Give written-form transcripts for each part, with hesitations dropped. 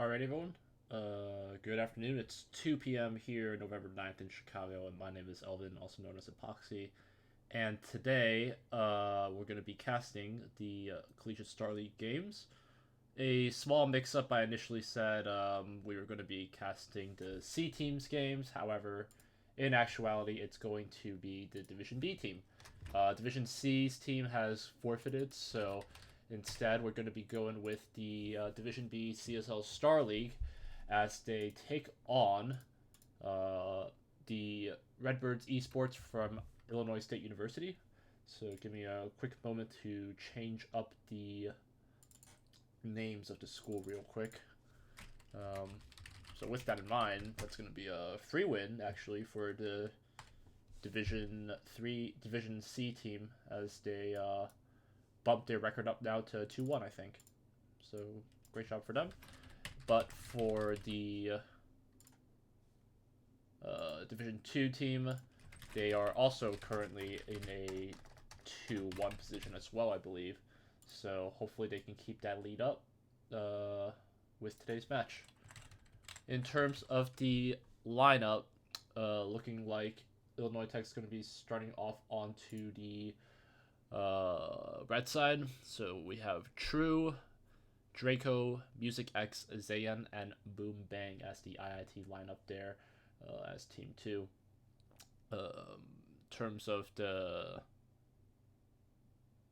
Alright, everyone. Good afternoon. It's 2 p.m. here, November 9th in Chicago, and my name is Elvin, also known as Epoxy. And today, we're going to be casting the Collegiate Star League games. A small mix-up. I initially said we were going to be casting the C team's games. However, in actuality, it's going to be the Division B team. Division C's team has forfeited, so instead we're going to be going with the Division B CSL Star League as they take on the Redbirds Esports from Illinois State University. So give me a quick moment to change up the names of the school real quick. So with that in mind, that's going to be a free win actually for the Division C team as they bumped their record up now to 2-1, I think. So great job for them. But for the Division 2 team, they are also currently in a 2-1 position as well, I believe. So hopefully they can keep that lead up with today's match. In terms of the lineup, looking like Illinois Tech's going to be starting off onto the red side. So we have True, Draco, Music X, Zayan, and Boom Bang as the IIT lineup there as Team 2. In terms of the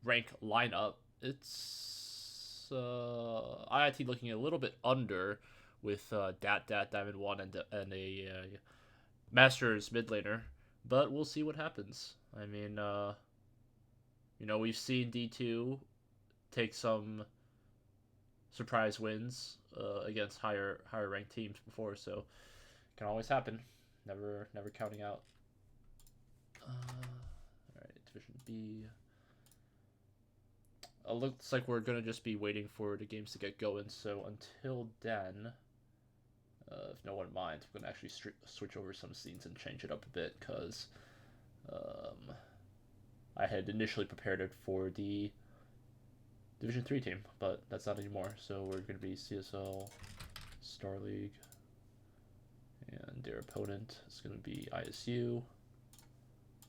rank lineup, it's IIT looking a little bit under with Dat, Diamond 1, and a Masters mid laner. But we'll see what happens. I mean, we've seen D2 take some surprise wins against higher ranked teams before, so it can always happen. Never counting out. Alright, Division B. Looks like we're gonna just be waiting for the games to get going, so until then, if no one minds, I'm gonna actually switch over some scenes and change it up a bit, because I had initially prepared it for the Division 3 team, but that's not anymore. So we're going to be CSL, Star League, and their opponent is going to be ISU,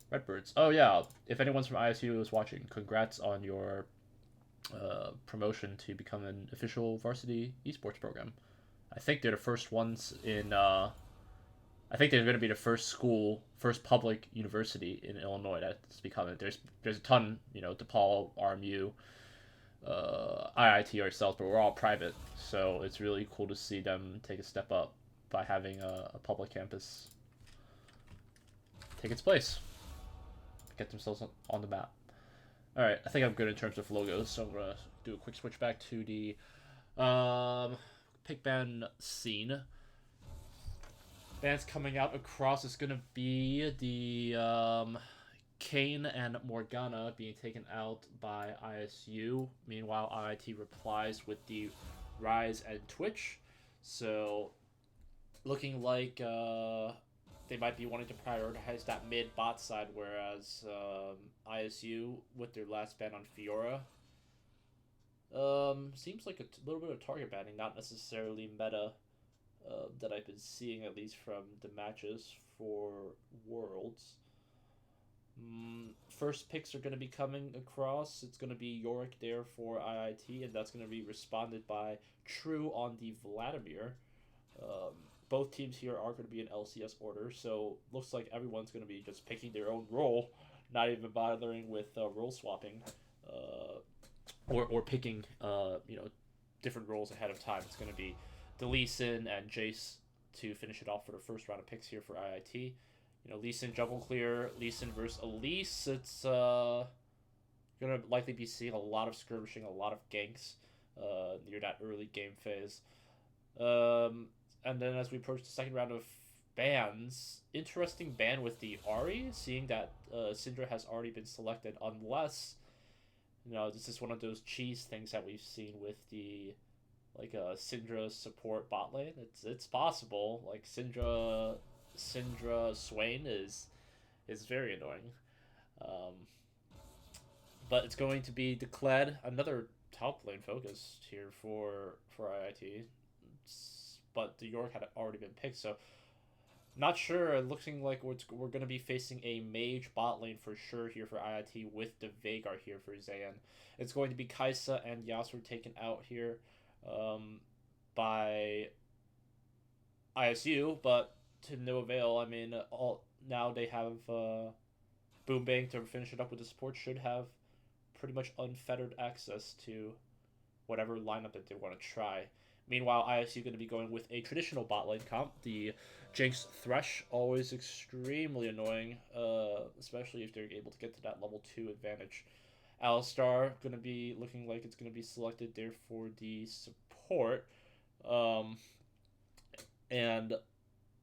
Redbirds. Oh yeah, if anyone's from ISU is watching, congrats on your promotion to become an official Varsity Esports program. I think they're the first ones in... I think they're going to be the first public university in Illinois that's becoming. There's a ton, DePaul, RMU, IIT ourselves, but we're all private, so it's really cool to see them take a step up by having a public campus take its place, get themselves on the map. All right, I think I'm good in terms of logos, so I'm gonna do a quick switch back to the pick band scene. Bands coming out across is gonna be the Kane and Morgana being taken out by ISU. Meanwhile, IIT replies with the Rise and Twitch. So, looking like they might be wanting to prioritize that mid bot side, whereas ISU, with their last ban on Fiora, seems like a little bit of target banning, not necessarily meta that I've been seeing, at least from the matches for Worlds. First picks are going to be coming across. It's going to be Yorick there for IIT, and that's going to be responded by True on the Vladimir. Both teams here are going to be in LCS order, so looks like everyone's going to be just picking their own role, not even bothering with role swapping or picking different roles ahead of time. It's going to be Lee Sin and Jace to finish it off for the first round of picks here for IIT. Lee Sin jungle clear, Lee Sin versus Elise. It's gonna likely be seeing a lot of skirmishing, a lot of ganks near that early game phase. And then as we approach the second round of bans, interesting ban with the Ahri, seeing that Syndra has already been selected, unless this is one of those cheese things that we've seen with the Syndra support bot lane. It's possible. Like Syndra Swain is very annoying. But it's going to be declared another top lane focus here for IIT. but the York had already been picked, so not sure. Looking like we're going to be facing a mage bot lane for sure here for IIT with the Veigar here for Zayan. It's going to be Kaisa and Yasuo taken out here by ISU, but to no avail. I mean, now they have Boom Bang to finish it up with the support, should have pretty much unfettered access to whatever lineup that they want to try. Meanwhile, ISU going to be going with a traditional bot lane comp, the Jinx Thresh, always extremely annoying, especially if they're able to get to that level 2 advantage. Alistar going to be looking like it's going to be selected there for the support. And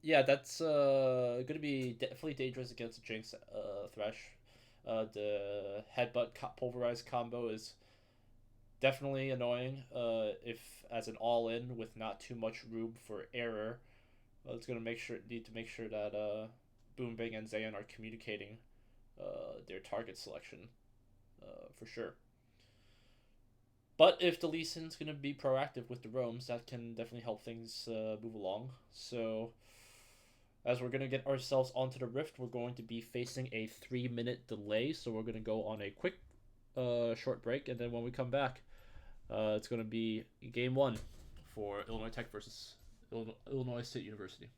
yeah, that's going to be definitely dangerous against Jinx Thresh. The headbutt pulverize combo is definitely annoying if as an all-in with not too much room for error. It's going to need to make sure that Boom Bang and Zayan are communicating their target selection for sure. But if the Lee Sin's going to be proactive with the roams, that can definitely help things move along. So as we're going to get ourselves onto the Rift, we're going to be facing a 3-minute delay. So we're going to go on a quick short break, and then when we come back, it's going to be game 1 for Illinois Tech versus Illinois State University.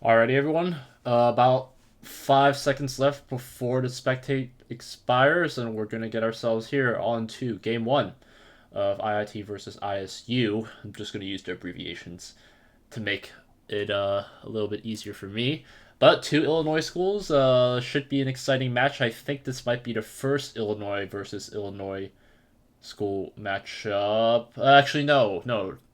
Alrighty, everyone. About 5 seconds left before the spectate expires, and we're going to get ourselves here on to game 1 of IIT versus ISU. I'm just going to use the abbreviations to make it a little bit easier for me. But 2 Illinois schools should be an exciting match. I think this might be the first Illinois versus Illinois school matchup. Actually, no.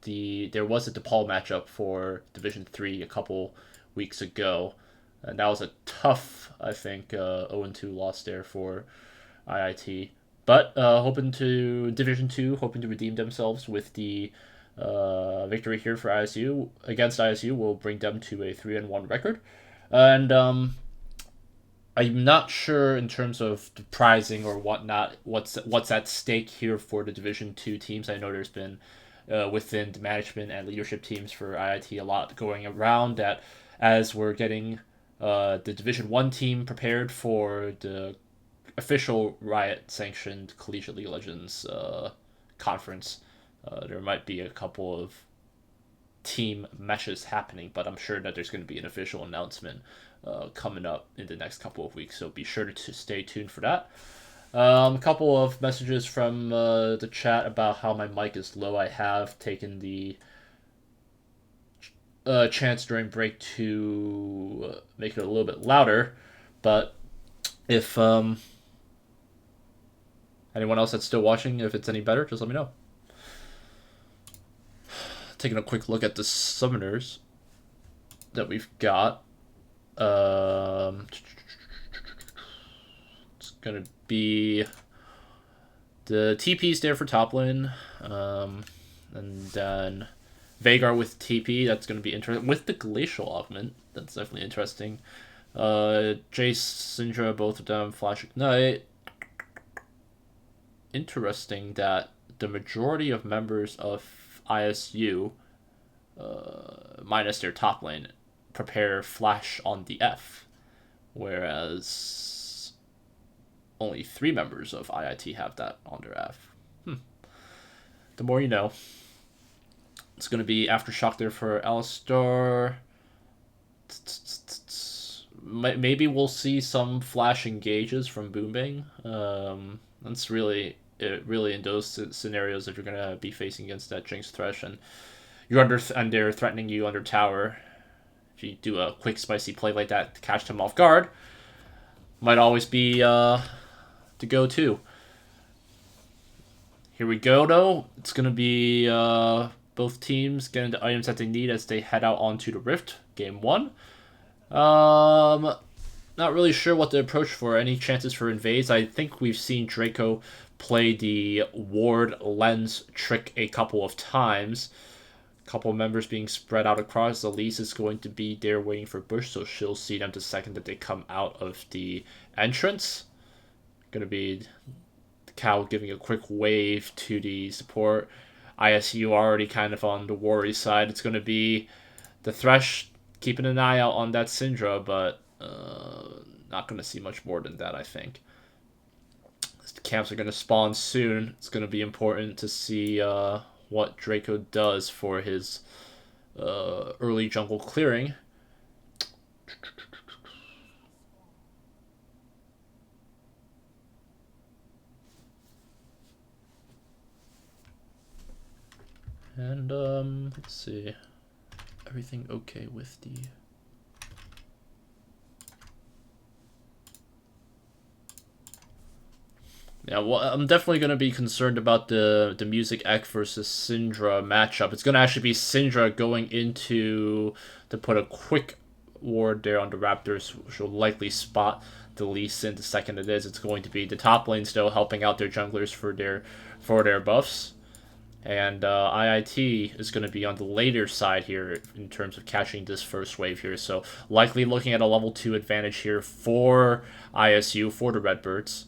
There was a DePaul matchup for Division 3 a couple weeks ago. And that was a tough, I think, 0-2 loss there for IIT. But hoping to Division 2, hoping to redeem themselves with the victory here for ISU against ISU will bring them to a 3-1 record, and I'm not sure in terms of the pricing or whatnot. What's at stake here for the Division 2 teams? I know there's been within the management and leadership teams for IIT a lot going around that as we're getting the Division 1 team prepared for the official Riot sanctioned Collegiate League of Legends conference. There might be a couple of team meshes happening, but I'm sure that there's going to be an official announcement coming up in the next couple of weeks, so be sure to stay tuned for that. A couple of messages from the chat about how my mic is low. I have taken the chance during break to make it a little bit louder, but if anyone else that's still watching, if it's any better, just let me know. Taking a quick look at the summoners that we've got. It's gonna be the TP's there for top lane, and then Vagar with TP. That's gonna be interesting with the Glacial Augment. That's definitely interesting. Jace, Syndra, both of them, Flash Ignite. Interesting that the majority of members of ISU, minus their top lane, prepare Flash on the F, whereas only 3 members of IIT have that on their F. The more you know. It's going to be Aftershock there for Alistar. Maybe we'll see some Flash engages from Boombang. That's really in those scenarios if you're going to be facing against that Jinx Thresh and you're and they're threatening you under tower. If you do a quick spicy play like that to catch them off guard, might always be the go-to. Here we go, though. It's going to be both teams getting the items that they need as they head out onto the Rift. Game 1. Not really sure what to approach for. Any chances for invades? I think we've seen Draco play the ward lens trick a couple of times. Couple of members being spread out across. Elise is going to be there waiting for Bush, so she'll see them the second that they come out of the entrance. Going to be the Cow giving a quick wave to the support. ISU already kind of on the worry side. It's going to be the Thresh keeping an eye out on that Syndra, but not going to see much more than that, I think. The camps are going to spawn soon. It's going to be important to see what Draco does for his early jungle clearing. And let's see. Everything okay with the... Yeah, well, I'm definitely going to be concerned about the Music X versus Syndra matchup. It's going to actually be Syndra going into to put a quick ward there on the Raptors, which will likely spot the Lee Sin the second it is. It's going to be the top lane still helping out their junglers for their buffs. And IIT is going to be on the later side here in terms of catching this first wave here. So likely looking at a level 2 advantage here for ISU, for the Redbirds.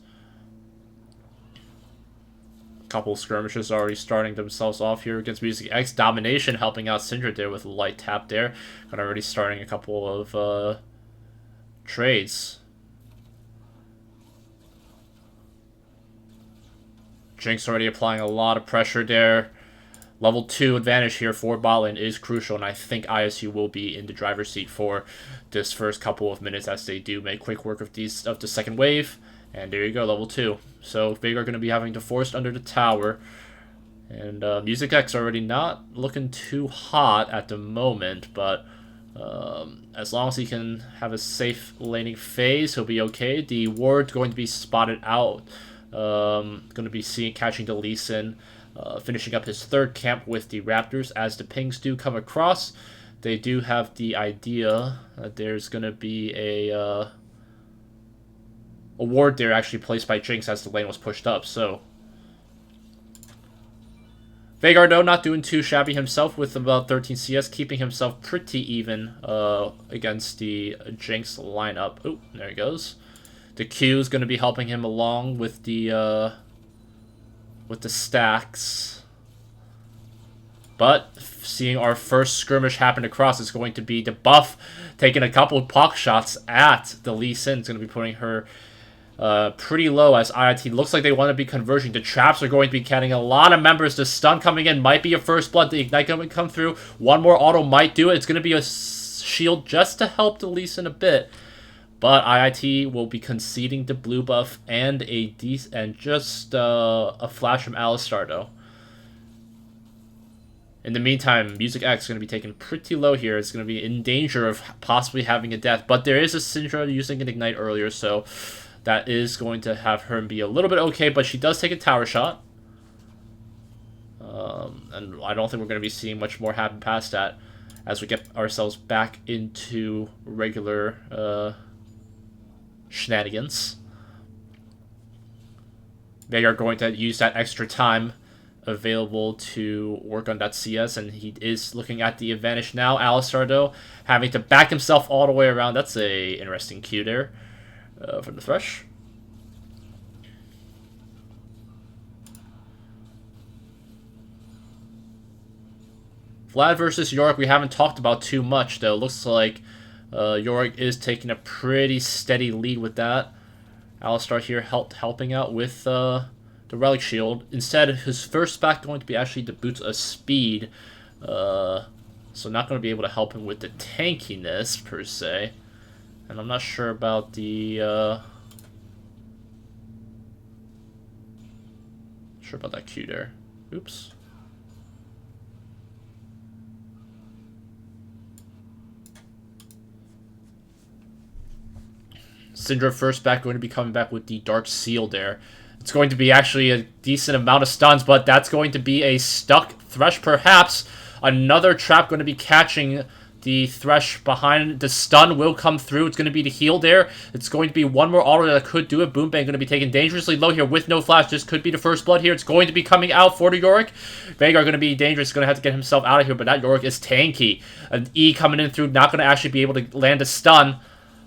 Couple skirmishes already starting themselves off here against Music X. Domination helping out Syndra there with a light tap there. And already starting a couple of trades. Jinx already applying a lot of pressure there. Level 2 advantage here for bot lane is crucial, and I think ISU will be in the driver's seat for this first couple of minutes as they do make quick work of the second wave. And there you go, level 2. So Vega are going to be having to force under the tower. And Music X already not looking too hot at the moment, but as long as he can have a safe laning phase, he'll be okay. The ward's going to be spotted out. Going to be catching the Lee Sin, finishing up his third camp with the Raptors. As the pings do come across, they do have the idea that there's going to be a a ward there actually placed by Jinx as the lane was pushed up, so... Veigar, though, not doing too shabby himself with about 13 CS, keeping himself pretty even against the Jinx lineup. Oh, there he goes. The Q is going to be helping him along with the stacks. But seeing our first skirmish happen across is going to be the buff taking a couple of pock shots at the Lee Sin. It's going to be putting her pretty low as IIT looks like they want to be converging. The traps are going to be getting a lot of members. The stun coming in might be a first blood. The ignite going to come through. One more auto might do it. It's going to be a shield just to help the Lee Sin a bit. But IIT will be conceding the blue buff and just a flash from Alistar though. In the meantime, Music X is going to be taken pretty low here. It's going to be in danger of possibly having a death. But there is a Syndra using an ignite earlier, so that is going to have her be a little bit okay. But she does take a tower shot. And I don't think we're going to be seeing much more happen past that as we get ourselves back into regular shenanigans. They are going to use that extra time available to work on that CS, and he is looking at the advantage now. Alistar, though, having to back himself all the way around. That's a interesting cue there from the Thresh. Vlad versus Yorick, we haven't talked about too much, though. Looks like Yorick is taking a pretty steady lead with that. Alistar here helping out with the Relic Shield. Instead, his first back going to be actually the Boots of Speed. So not going to be able to help him with the tankiness, per se. And I'm not sure about the... sure about that Q there. Oops. Syndra first back going to be coming back with the Dark Seal there. It's going to be actually a decent amount of stuns, but that's going to be a stuck Thresh perhaps. Another trap going to be catching the Thresh behind. The stun will come through. It's going to be the heal there. It's going to be one more auto that could do it. Boom Bang going to be taken dangerously low here with no flash. This could be the first blood here. It's going to be coming out for the Yorick. Veigar going to be dangerous. Going to have to get himself out of here, but that Yorick is tanky. An E coming in through. Not going to actually be able to land a stun.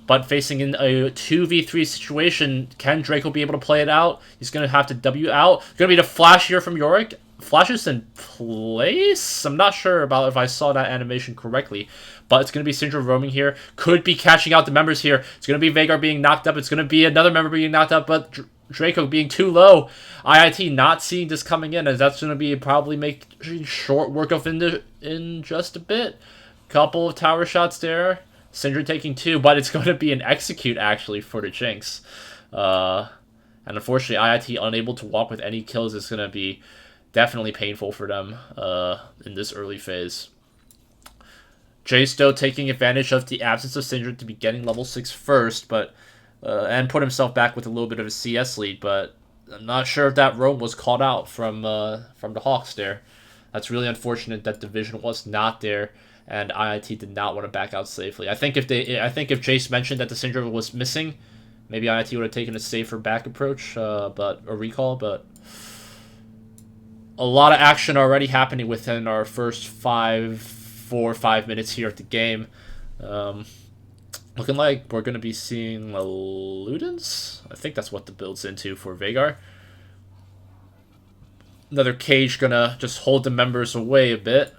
But facing in a 2v3 situation, can Draco be able to play it out? He's going to have to W out. Going to be the flash here from Yorick. Flash is in place? I'm not sure about if I saw that animation correctly. But it's going to be Syndra roaming here. Could be catching out the members here. It's going to be Veigar being knocked up. It's going to be another member being knocked up, but Draco being too low. IIT not seeing this coming in, as that's going to be probably make short work of in just a bit. Couple of tower shots there. Syndra taking 2, but it's going to be an execute, actually, for the Jinx. And unfortunately, IIT unable to walk with any kills is going to be definitely painful for them in this early phase. Jace, though, taking advantage of the absence of Syndra to be getting level 6 first, but and put himself back with a little bit of a CS lead, but I'm not sure if that roam was called out from the Hawks there. That's really unfortunate that the vision was not there. And IIT did not want to back out safely. I think if Jace mentioned that the Syndra was missing, maybe IIT would have taken a safer back approach, but a recall. But a lot of action already happening within our first 4 or 5 minutes here at the game. Looking like we're going to be seeing Ludens. I think that's what the build's into for Veigar. Another cage gonna just hold the members away a bit.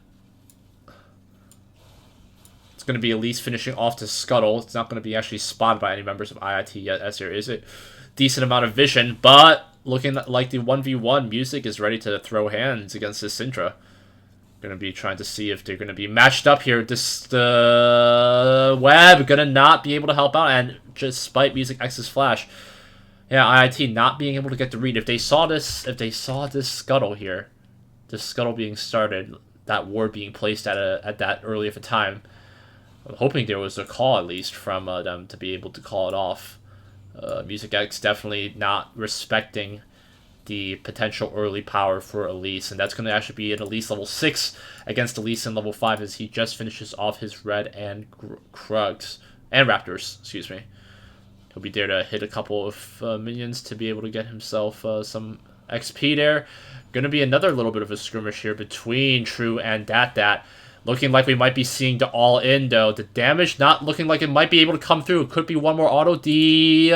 It's going to be Elise finishing off the Scuttle. It's not going to be actually spotted by any members of IIT yet, as there is a decent amount of vision. But looking like the 1v1, Music is ready to throw hands against this Syndra. Going to be trying to see if they're going to be matched up here. The Web going to not be able to help out, and despite Music X's flash. Yeah, IIT not being able to get the read. If they saw this Scuttle here, this Scuttle being started, that ward being placed at that early of a time, I'm hoping there was a call at least from them to be able to call it off. Music X definitely not respecting the potential early power for Elise, and that's going to actually be an Elise level 6 against Elise in level 5 as he just finishes off his Red and Krugs and Raptors, excuse me. He'll be there to hit a couple of minions to be able to get himself some XP there. Going to be another little bit of a skirmish here between True and Dat. Looking like we might be seeing the all-in, though. The damage not looking like it might be able to come through. It could be one more auto. The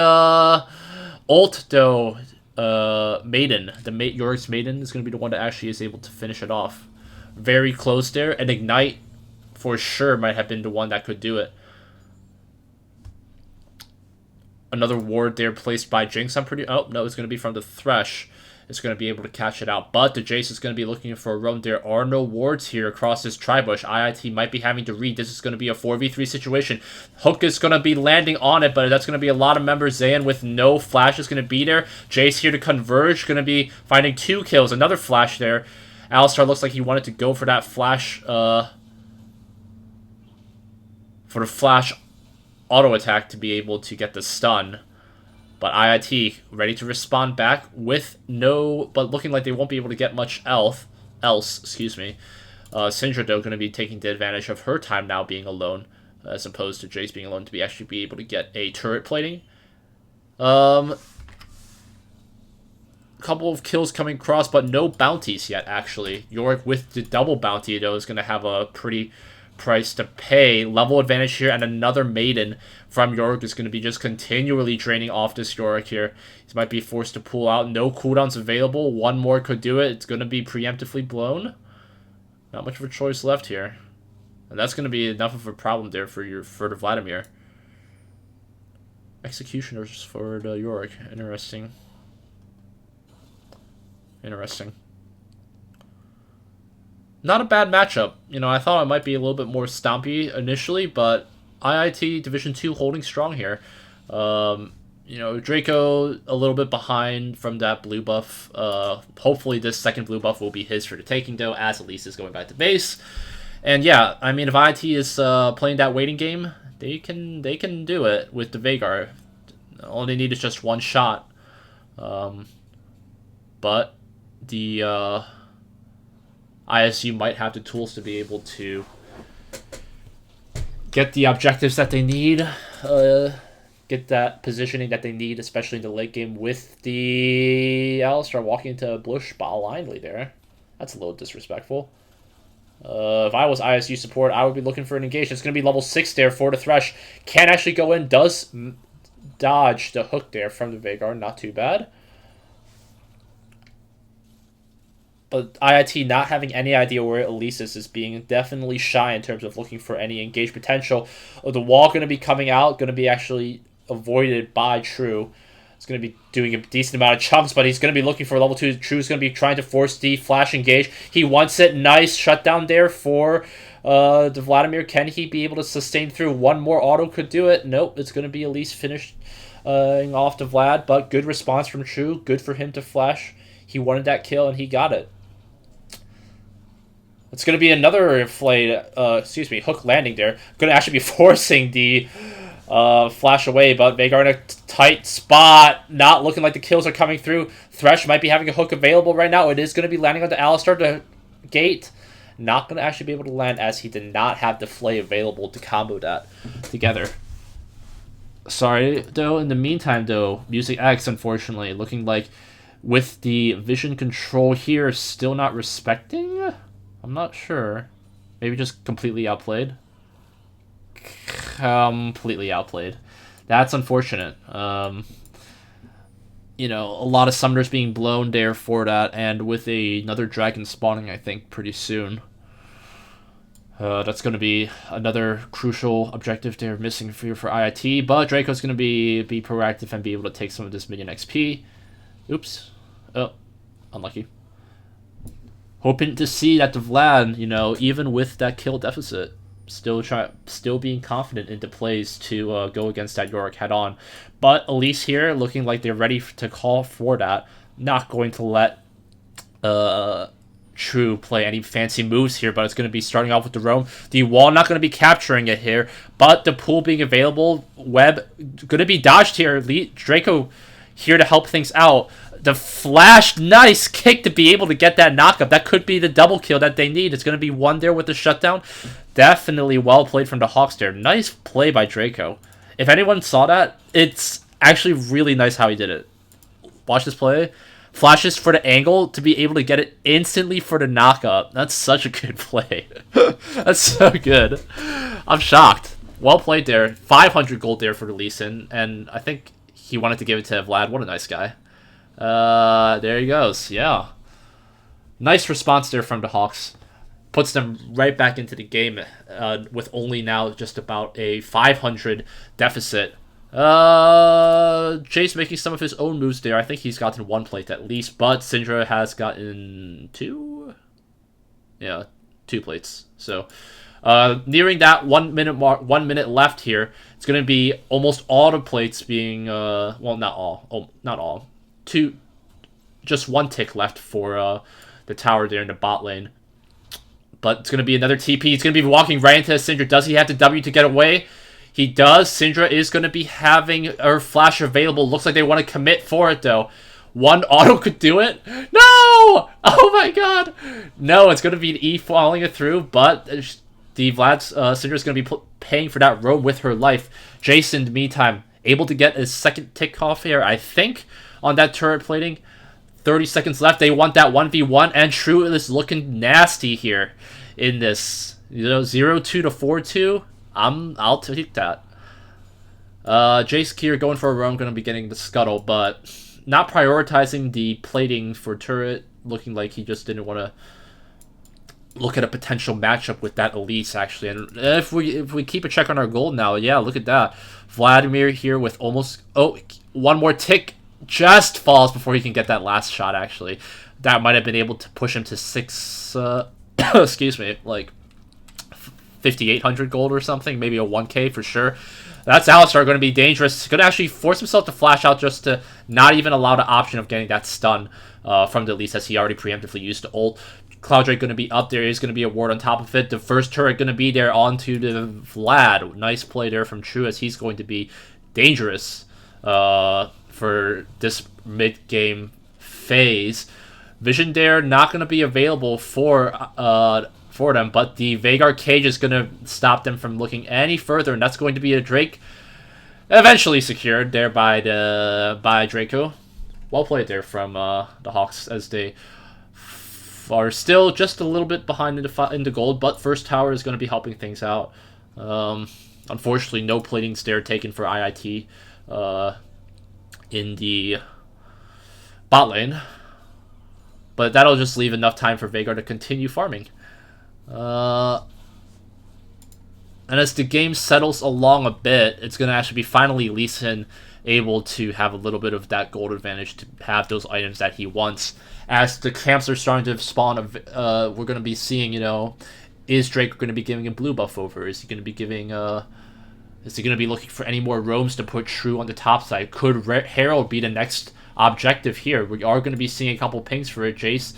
ult, though, Maiden. Yorik's Maiden is going to be the one that actually is able to finish it off. Very close there. And Ignite, for sure, might have been the one that could do it. Another ward there placed by Jinx. Oh, no, it's going to be from the Thresh. It's going to be able to catch it out. But the Jace is going to be looking for a roam. There are no wards here across this Tribush. IIT might be having to read. This is going to be a 4v3 situation. Hook is going to be landing on it, but that's going to be a lot of members. Zayn with no flash is going to be there. Jace here to converge. Going to be finding 2 kills. Another flash there. Alistar looks like he wanted to go for that flash. For the flash auto attack to be able to get the stun. But IIT ready to respond back with no, but looking like they won't be able to get much else. Syndra, though, going to be taking the advantage of her time now being alone, as opposed to Jace being alone to actually be able to get a turret plating. Couple of kills coming across, but no bounties yet, actually. Yorick with the double bounty, though, is going to have a pretty price to pay. Level advantage here, and another Maiden from Yorick is going to be just continually draining off this Yorick here. He might be forced to pull out. No cooldowns available. One more could do it. It's going to be preemptively blown. Not much of a choice left here. And that's going to be enough of a problem there for the Vladimir. Executioners for the Yorick. Interesting. Not a bad matchup. You know, I thought it might be a little bit more stompy initially, but IIT Division 2 holding strong here. You know, Draco a little bit behind from that blue buff. Hopefully this second blue buff will be his for the taking, though, as Elise is going back to base. And yeah, I mean, if IIT is playing that waiting game, they can do it with the Veigar. All they need is just one shot. But the ISU might have the tools to be able to get the objectives that they need, get that positioning that they need, especially in the late game with the Alistar walking into Blush blindly there. That's a little disrespectful. If I was ISU support, I would be looking for an engage. It's going to be level 6 there for the Thresh. Can actually go in, does dodge the hook there from the Veigar, not too bad. But IIT not having any idea where Elise is being definitely shy in terms of looking for any engage potential. The wall going to be coming out, going to be actually avoided by True. It's going to be doing a decent amount of chunks, but he's going to be looking for level 2. True is going to be trying to force the flash engage. He wants it. Nice shutdown there for the Vladimir. Can he be able to sustain through? One more auto could do it. Nope, it's going to be Elise finished off to Vlad, but good response from True. Good for him to flash. He wanted that kill, and he got it. It's going to be another hook landing there. Going to actually be forcing the flash away, but Veigar in a tight spot. Not looking like the kills are coming through. Thresh might be having a hook available right now. It is going to be landing on the Alistar, the gate. Not going to actually be able to land as he did not have the flay available to combo that together. Sorry, though. In the meantime, though, Music X, unfortunately, looking like with the vision control here, still not respecting? I'm not sure. Maybe just completely outplayed. Completely outplayed. That's unfortunate. You know, a lot of summoners being blown there for that, and with another dragon spawning, I think, pretty soon. That's going to be another crucial objective they're missing for IIT, but Draco's going to be proactive and be able to take some of this minion XP. Oops. Oh, unlucky. Hoping to see that the Vlad, you know, even with that kill deficit, still being confident into plays to go against that Yorick head on. But Elise here looking like they're ready to call for that. Not going to let True play any fancy moves here, but it's going to be starting off with the roam. The wall not going to be capturing it here, but the pool being available. Web going to be dodged here. Draco here to help things out. The flash, nice kick to be able to get that knockup. That could be the double kill that they need. It's going to be one there with the shutdown. Definitely well played from the Hawks there. Nice play by Draco. If anyone saw that, it's actually really nice how he did it. Watch this play. Flashes for the angle to be able to get it instantly for the knockup. That's such a good play. That's so good. I'm shocked. Well played there. 500 gold there for the Lee Sin, and I think he wanted to give it to Vlad. What a nice guy. There he goes. Yeah. Nice response there from the Hawks. Puts them right back into the game with only now just about a 500 deficit. Chase making some of his own moves there. I think he's gotten 1 plate at least, but Syndra has gotten 2? Yeah, 2 plates. So, nearing that 1 minute mark, 1 minute left here. It's going to be almost all the plates being, well, not all. Oh, not all. 2, just 1 tick left for the tower there in the bot lane. But it's going to be another TP. He's going to be walking right into Syndra. Does he have the W to get away? He does. Syndra is going to be having her flash available. Looks like they want to commit for it, though. 1 auto could do it. No! Oh, my God. No, it's going to be an E following it through, but the Vlad's Syndra is going to be paying for that roam with her life. Jason, in the meantime, able to get a second tick off here, I think, on that turret plating. 30 seconds left. They want that 1v1, and True is looking nasty here in this. 0-2 to 4-2. I'll take that. Jace Kier going for a roam, going to be getting the scuttle, but not prioritizing the plating for turret. Looking like he just didn't want to look at a potential matchup with that Elise, actually. And if we keep a check on our gold now, yeah, look at that. Vladimir here with almost... Oh, 1 more tick. Just falls before he can get that last shot, actually. That might have been able to push him to 6... excuse me, like 5,800 gold or something. Maybe a 1k for sure. That's Alistar going to be dangerous. He's going to actually force himself to flash out just to not even allow the option of getting that stun from the Elise, as he already preemptively used the ult. Clouddrake going to be up there. He's going to be a ward on top of it. The first turret going to be there onto the Vlad. Nice play there from True, as he's going to be dangerous for this mid-game phase. Vision Dare not going to be available for them, but the Veigar cage is going to stop them from looking any further, and that's going to be a Drake eventually secured there by Draco. Well played there from the Hawks, as they are still just a little bit behind in the gold, but first tower is going to be helping things out. Unfortunately, no plating stair taken for IIT in the bot lane, but that'll just leave enough time for Veigar to continue farming. And as the game settles along a bit, it's going to actually be finally Lee Sin able to have a little bit of that gold advantage to have those items that he wants. As the camps are starting to spawn, we're going to be seeing, is Drake going to be giving a blue buff over? Is he going to be giving, is he going to be looking for any more roams to put True on the top side? Could Herald be the next objective here? We are going to be seeing a couple pings for it. Jace,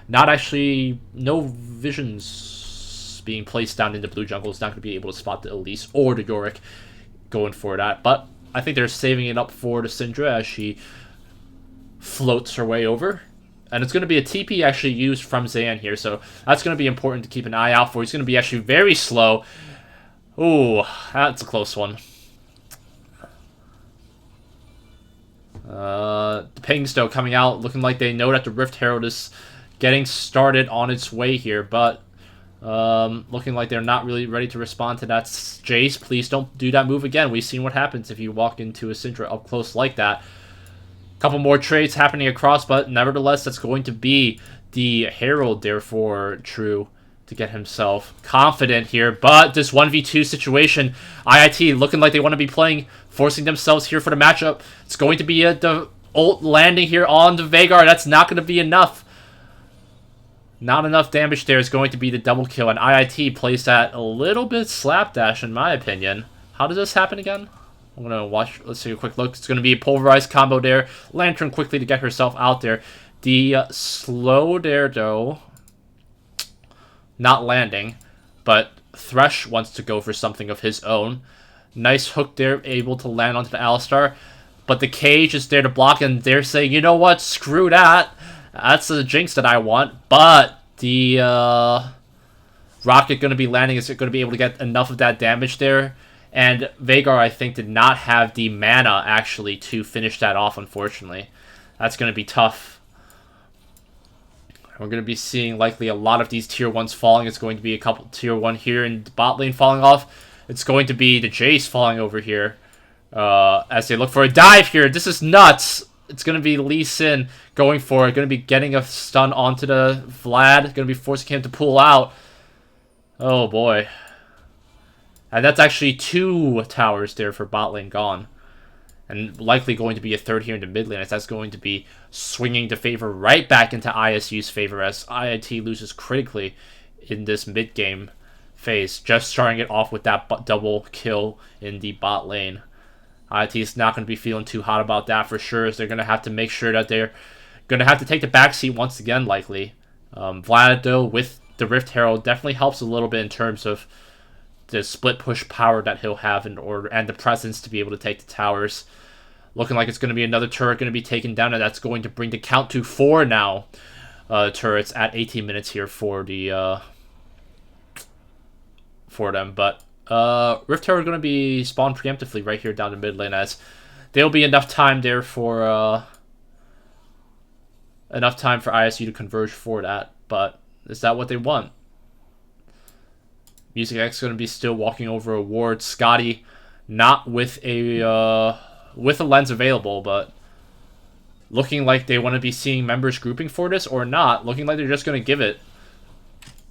no visions being placed down in the blue jungle. Is not going to be able to spot the Elise or the Yorick going for that. But I think they're saving it up for the Syndra as she floats her way over. And it's going to be a TP actually used from Zayan here, so that's going to be important to keep an eye out for. He's going to be actually very slow. Ooh, that's a close one. The pings, though, coming out, looking like they know that the Rift Herald is getting started on its way here, but looking like they're not really ready to respond to that. Jace, please don't do that move again. We've seen what happens if you walk into a Syndra up close like that. Couple more trades happening across, but nevertheless, that's going to be the Herald there for True to get himself confident here. But this 1v2 situation, IIT looking like they want to be playing, forcing themselves here for the matchup. It's going to be the ult landing here on the Veigar. That's not going to be enough. Not enough damage there is going to be the double kill, and IIT plays that a little bit slapdash in my opinion. How does this happen again? I'm going to watch, let's take a quick look. It's going to be a pulverized combo there. Lantern quickly to get herself out there. The slow there, though, not landing, but Thresh wants to go for something of his own. Nice hook there, able to land onto the Alistar. But the cage is there to block, and they're saying, you know what, screw that. That's the jinx that I want. But the rocket going to be landing. Is it going to be able to get enough of that damage there? And Vagar, I think, did not have the mana, actually, to finish that off, unfortunately. That's going to be tough. We're going to be seeing likely a lot of these tier 1s falling. It's going to be a couple tier 1 here in the bot lane falling off. It's going to be the Jace falling over here. As they look for a dive here. This is nuts. It's going to be Lee Sin going for it. Going to be getting a stun onto the Vlad. Going to be forcing him to pull out. Oh, boy. And that's actually 2 towers there for bot lane gone. And likely going to be a third here in the mid lane, as that's going to be swinging the favor right back into ISU's favor as IIT loses critically in this mid game phase. Just starting it off with that double kill in the bot lane. IIT is not going to be feeling too hot about that for sure, as they're going to have to make sure that they're going to have to take the backseat once again, likely. Vlad, though, with the Rift Herald, definitely helps a little bit in terms of the split push power that he'll have in order, and the presence to be able to take the towers. Looking like it's going to be another turret going to be taken down, and that's going to bring the count to 4 now. Turrets at 18 minutes here for the for them, but Rift Herald going to be spawned preemptively right here down the mid lane, as there'll be enough time there for ISU to converge for that. But is that what they want? Music X going to be still walking over a ward. Scotty not with a lens available, but looking like they want to be seeing members grouping for this or not. Looking like they're just going to give it.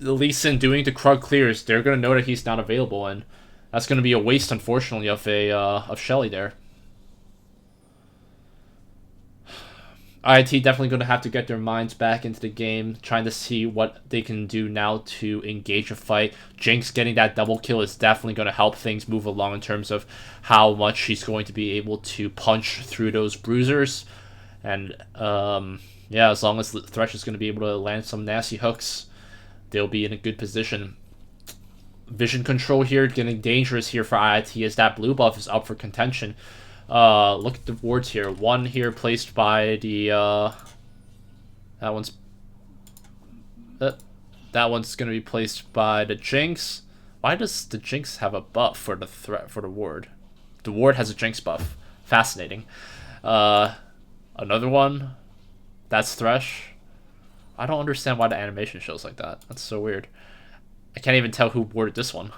Lee Sin doing the Krug clears. They're going to know that he's not available, and that's going to be a waste, unfortunately, of Shelly there. IIT definitely going to have to get their minds back into the game, trying to see what they can do now to engage a fight. Jinx getting that double kill is definitely going to help things move along in terms of how much she's going to be able to punch through those bruisers. And, yeah, as long as Thresh is going to be able to land some nasty hooks, they'll be in a good position. Vision control here, getting dangerous here for IIT as that blue buff is up for contention. Look at the wards here. One here placed by the that one's gonna be placed by the Jinx. Why does the Jinx have a buff for the ward? The ward has a Jinx buff. Fascinating. Another one. That's Thresh. I don't understand why the animation shows like that. That's so weird. I can't even tell who warded this one.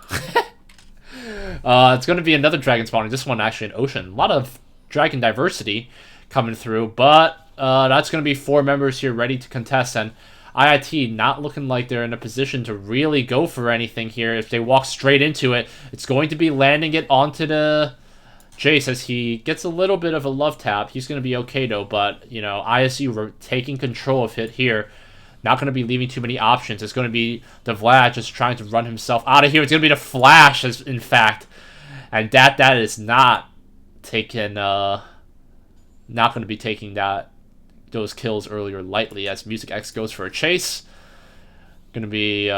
It's going to be another dragon spawning. This one actually in Ocean. A lot of dragon diversity coming through, but that's going to be 4 members here ready to contest, and IIT not looking like they're in a position to really go for anything here. If they walk straight into it, it's going to be landing it onto the Jace as he gets a little bit of a love tap. He's going to be okay, though, but, you know, ISU taking control of it here. Not going to be leaving too many options. It's going to be the Vlad just trying to run himself out of here. It's going to be the Flash, in fact. And that is not taking, not going to be taking those kills earlier lightly, as Music X goes for a chase. Going to be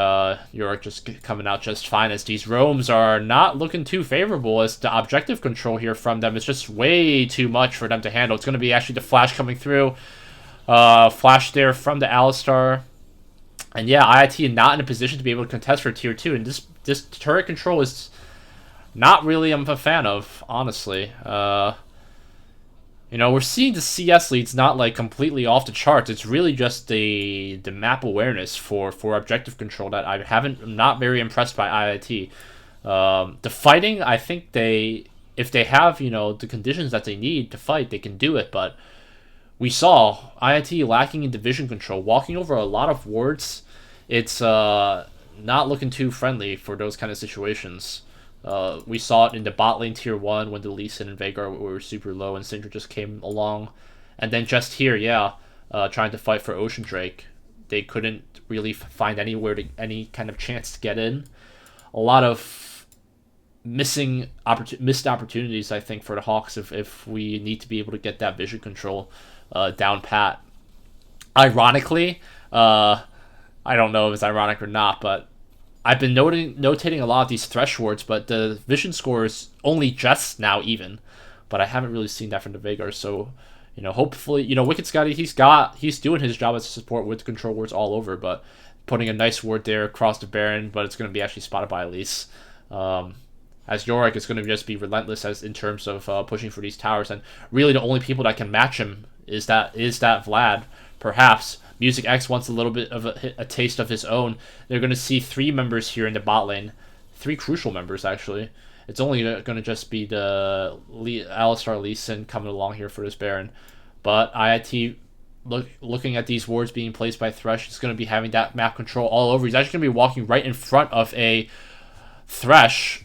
Yorick just coming out just fine, as these roams are not looking too favorable, as the objective control here from them is just way too much for them to handle. It's going to be actually the Flash coming through. Flash there from the Alistar. And yeah, IIT not in a position to be able to contest for tier 2. And this turret control is not really I'm a fan of, honestly. You know, we're seeing the CS leads not like completely off the charts. It's really just the map awareness for objective control that I'm not very impressed by IIT. The fighting, I think if they have, you know, the conditions that they need to fight, they can do it, but we saw IIT lacking in division control, walking over a lot of wards. It's not looking too friendly for those kind of situations. We saw it in the bot lane tier 1 when the Lee Sin and Vagar were super low and Syndra just came along. And then just here, yeah, trying to fight for Ocean Drake. They couldn't really find any kind of chance to get in. A lot of missed opportunities, I think, for the Hawks if we need to be able to get that vision control down pat. Ironically, I don't know if it's ironic or not, but I've been notating a lot of these Thresh wards, but the vision score is only just now even. But I haven't really seen that from the Vagar, so, you know, hopefully, you know, Wicked Scotty, he's doing his job as a support with control wards all over, but putting a nice ward there across the Baron, but it's going to be actually spotted by Elise. as Yorick is going to just be relentless as in terms of pushing for these towers, and really the only people that can match him is that Vlad. Perhaps Music X wants a little bit of a taste of his own. They're going to see 3 members here in the bot lane, 3 crucial members actually. It's only going to just be the Alistar Lee Sin coming along here for this Baron, but IIT looking at these wards being placed by Thresh, is going to be having that map control all over. He's actually going to be walking right in front of a Thresh.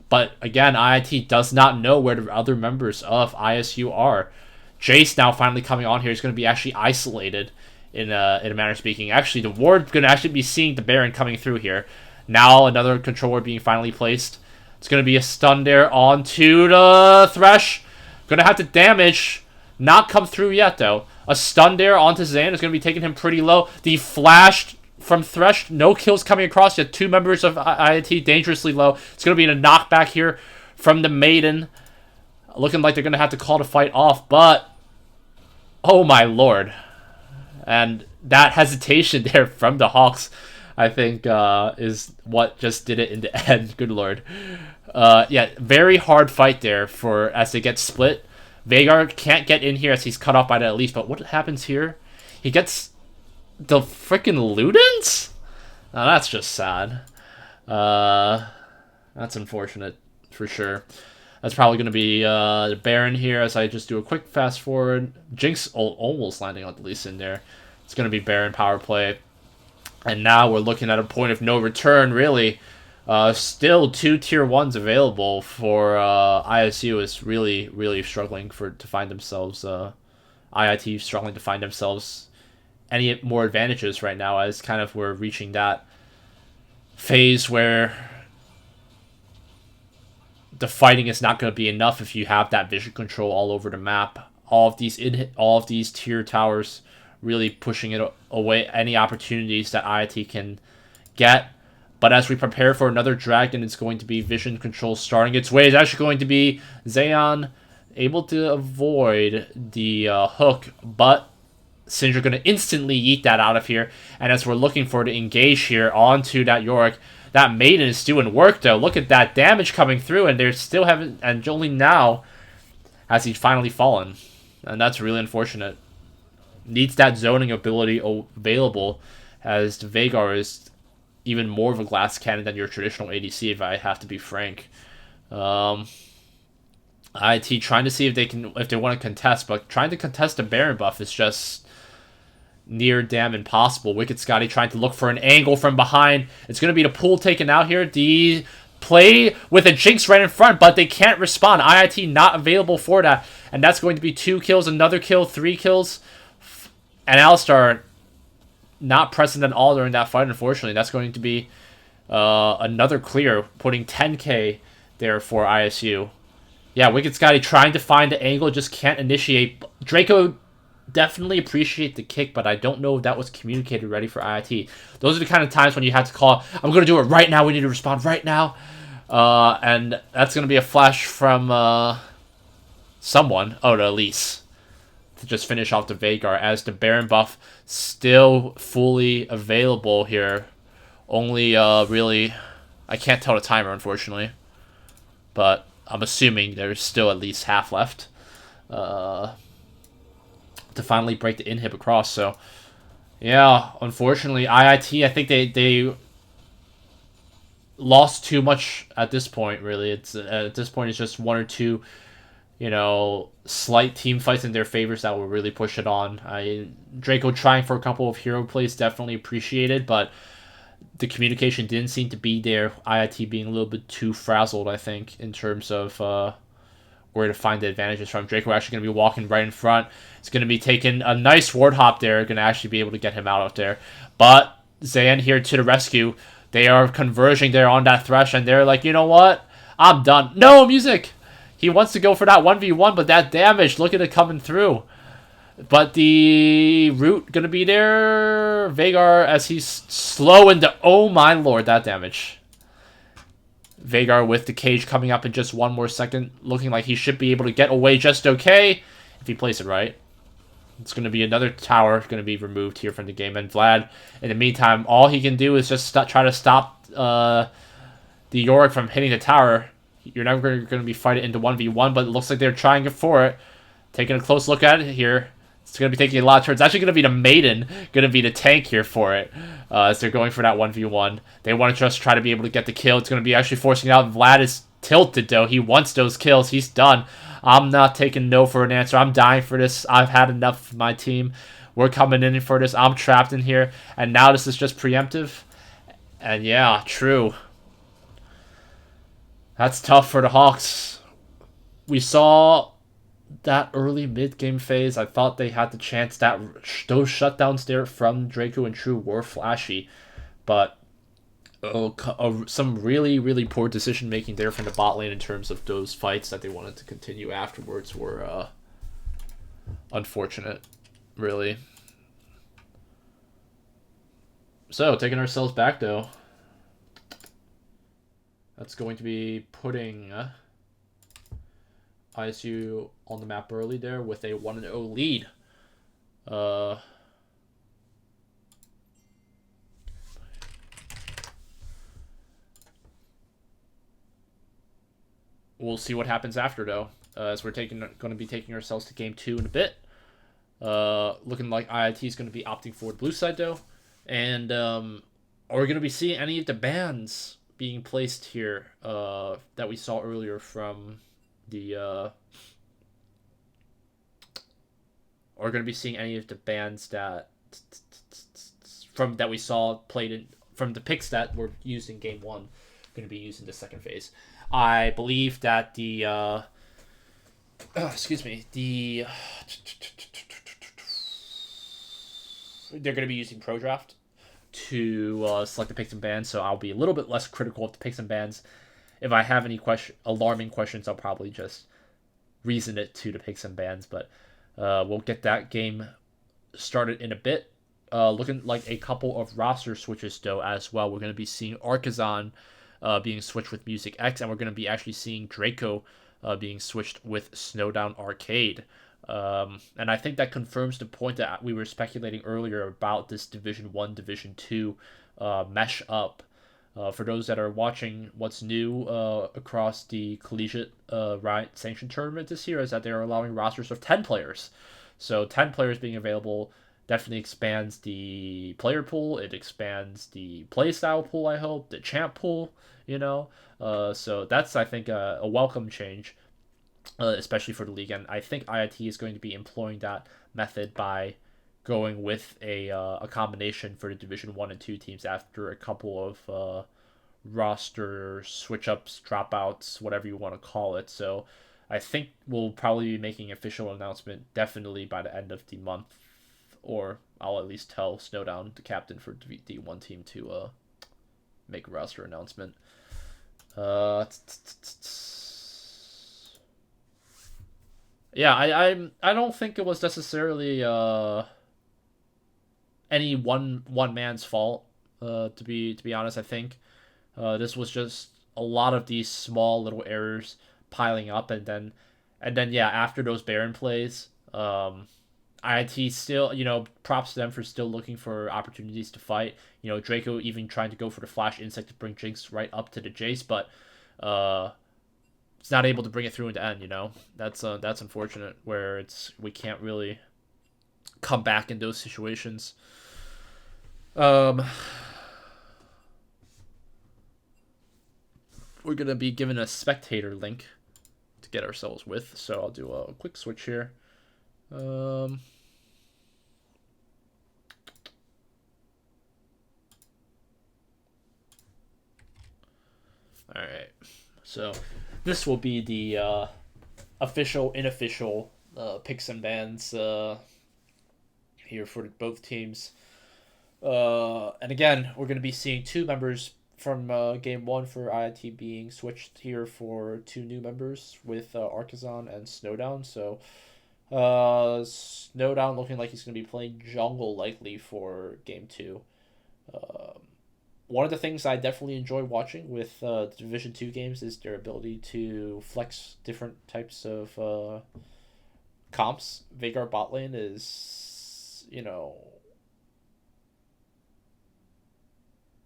But again, IIT does not know where the other members of ISU are. Jace now finally coming on here is going to be actually isolated in a manner of speaking. Actually, the ward going to actually be seeing the Baron coming through here. Now another control ward being finally placed. It's going to be a stun there onto the Thresh. Going to have to damage. Not come through yet, though. A stun there onto Zan is going to be taking him pretty low. The flash from Thresh, no kills coming across yet. 2 members of IIT dangerously low. It's going to be a knockback here from the Maiden. Looking like they're going to have to call the fight off, but oh my lord. And that hesitation there from the Hawks, I think, is what just did it in the end. Good lord. Yeah, very hard fight there for as they get split. Veigar can't get in here as he's cut off by the Elise, but what happens here? He gets the freaking Ludens? Now that's just sad. That's unfortunate for sure. That's probably going to be the Baron here as I just do a quick fast forward. Jinx almost landing on the Lee Sin there. It's going to be Baron power play. And now we're looking at a point of no return, really. Still 2 tier 1s available for ISU is really, really struggling to find themselves. IIT struggling to find themselves any more advantages right now, as kind of we're reaching that phase where the fighting is not going to be enough if you have that vision control all over the map. All of these tier towers really pushing it away any opportunities that IIT can get. But as we prepare for another dragon, it's going to be vision control starting its way. It's actually going to be Zayon able to avoid the hook, but Syndra going to instantly yeet that out of here. And as we're looking for to engage here onto that Yorick, that Maiden is doing work though. Look at that damage coming through, and they're still having, and only now has he finally fallen. And that's really unfortunate. Needs that zoning ability available, as the Veigar is even more of a glass cannon than your traditional ADC, if I have to be frank. IT trying to see if they want to contest, but trying to contest a Baron buff is just near damn impossible. Wicked Scotty trying to look for an angle from behind. It's going to be the pool taken out here. The play with a Jinx right in front, but they can't respond. IIT not available for that, and that's going to be 2 kills, another kill, 3 kills, and Alistar not present at all during that fight, unfortunately. That's going to be another clear, putting 10k there for ISU. Yeah, Wicked Scotty trying to find the angle, just can't initiate. Draco definitely appreciate the kick, but I don't know if that was communicated ready for IIT. Those are the kind of times when you have to call, I'm going to do it right now, we need to respond right now. And that's going to be a flash from someone. Oh, to Elise. To just finish off the Veigar, as the Baron buff still fully available here. Only really, I can't tell the timer unfortunately, but I'm assuming there's still at least half left to finally break the inhib across. So yeah, unfortunately IIT, I think they lost too much at this point. Really, it's at this point it's just 1 or 2, you know, slight team fights in their favors that will really push it on. Draco trying for a couple of hero plays, definitely appreciated, but the communication didn't seem to be there. IIT being a little bit too frazzled, I think, in terms of where to find the advantages from. Draco actually going to be walking right in front. It's going to be taking a nice ward hop there, going to actually be able to get him out of there. But Zayn here to the rescue. They are converging there on that Thresh, and they're like, you know what? I'm done. No, music! He wants to go for that 1v1, but that damage, look at it coming through. But the root going to be there. Veigar, as he's slow into... Oh my lord, that damage. Veigar with the cage coming up in just 1 more second. Looking like he should be able to get away just okay. If he plays it right. It's going to be another tower going to be removed here from the game. And Vlad, in the meantime, all he can do is just try to stop the Yorick from hitting the tower. You're never going to be fighting into 1v1, but it looks like they're trying it for it. Taking a close look at it here. It's going to be taking a lot of turns. It's actually going to be the Maiden, going to be the tank here for it, as they're going for that 1v1. They want to just try to be able to get the kill. It's going to be actually forcing it out. Vlad is tilted, though. He wants those kills. He's done. I'm not taking no for an answer. I'm dying for this. I've had enough of my team. We're coming in for this. I'm trapped in here. And now this is just preemptive. And yeah, true. That's tough for the Hawks. We saw that early mid-game phase. I thought they had the chance. That those shutdowns there from Draco and True were flashy. But some really, really poor decision-making there from the bot lane in terms of those fights that they wanted to continue afterwards were unfortunate, really. So, taking ourselves back, though. That's going to be putting ISU on the map early there with a 1-0 lead. We'll see what happens after, though, as we're going to be taking ourselves to game 2 in a bit. Looking like IIT is going to be opting for the blue side, though. And are we going to be seeing any of the bans being placed here that we saw earlier from the... Are we going to be seeing any of the bans that we saw played in from the picks that were used in game 1 going to be used in the second phase? I believe that the they're going to be using Pro Draft to select the picks and bans, so I'll be a little bit less critical of the picks and bans. If I have any alarming questions, I'll probably just reason it to the picks and bans, but we'll get that game started in a bit. Looking like a couple of roster switches, though, as well. We're going to be seeing Archazon being switched with Music X, and we're going to be actually seeing Draco being switched with Snowdown Arcade. And I think that confirms the point that we were speculating earlier about this Division 1, Division 2 mesh up. For those that are watching what's new across the collegiate Riot Sanction tournament this year is that they're allowing rosters of 10 players. So 10 players being available definitely expands the player pool. It expands the playstyle pool, I hope. The champ pool, you know. So that's, I think, a welcome change, especially for the league. And I think IIT is going to be employing that method by going with a combination for the Division 1 and 2 teams after a couple of roster switch-ups, dropouts, whatever you want to call it. So I think we'll probably be making an official announcement definitely by the end of the month, or I'll at least tell Snowdown, the captain for the D1 team, to make a roster announcement. Yeah, I don't think it was necessarily any one man's fault. To be honest, I think this was just a lot of these small little errors piling up, and then yeah, after those Baron plays, IIT still, props to them for still looking for opportunities to fight. Draco even trying to go for the Flash Insect to bring Jinx right up to the Jace, but it's not able to bring it through in the end. That's unfortunate, where we can't really come back in those situations. We're gonna be given a spectator link to get ourselves with, so I'll do a quick switch here. All right, so this will be the official, unofficial picks and bans here for both teams. And again, we're going to be seeing 2 members from game 1 for IIT being switched here for 2 new members with Archazon and Snowdown. So Snowdown looking like he's going to be playing jungle likely for game 2. One of the things I definitely enjoy watching with the Division 2 games is their ability to flex different types of comps. Veigar bot lane is,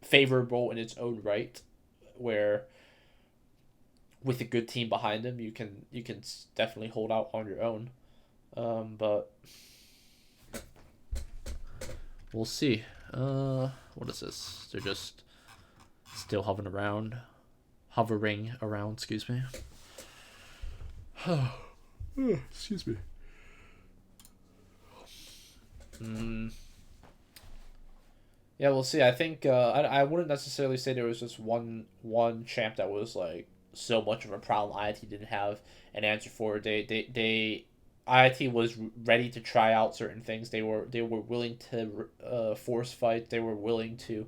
favorable in its own right, where with a good team behind him, you can definitely hold out on your own. But we'll see. What is this? They're just still hovering around. Excuse me. Excuse me. Yeah, we'll see. I think I wouldn't necessarily say there was just one champ that was like so much of a problem IIT didn't have an answer for. They IIT was ready to try out certain things. They were willing to force fight. They were willing to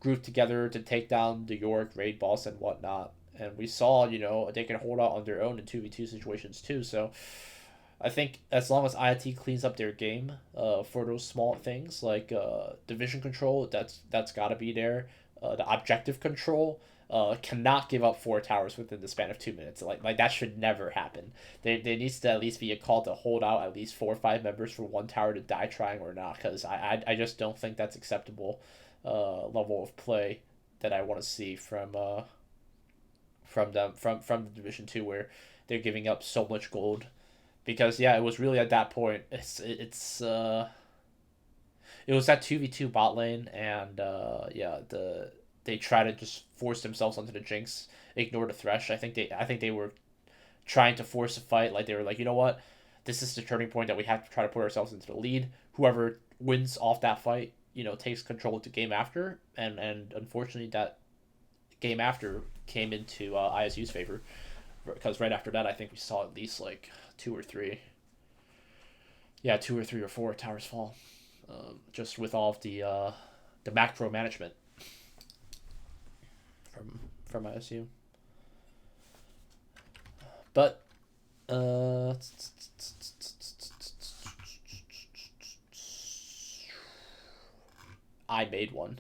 group together to take down the York raid boss and whatnot. And we saw, they can hold out on their own in 2v2 situations too. So I think as long as IIT cleans up their game for those small things like division control, that's got to be there. The objective control cannot give up 4 towers within the span of 2 minutes. Like that should never happen. There needs to at least be a call to hold out at least 4 or 5 members for 1 tower to die trying or not, because I just don't think that's acceptable level of play that I want to see from the Division 2 where they're giving up so much gold. Because yeah, it was really at that point. It was that 2v2 bot lane, and they try to just force themselves onto the Jinx, ignore the Thresh. I think they were trying to force a fight. Like they were like, you know what, this is the turning point that we have to try to put ourselves into the lead. Whoever wins off that fight, takes control of the game after, and unfortunately that game after came into ISU's favor, because right after that I think we saw at least like 2 or 3 or 4 towers fall, just with all of the macro management from ISU. But I made one.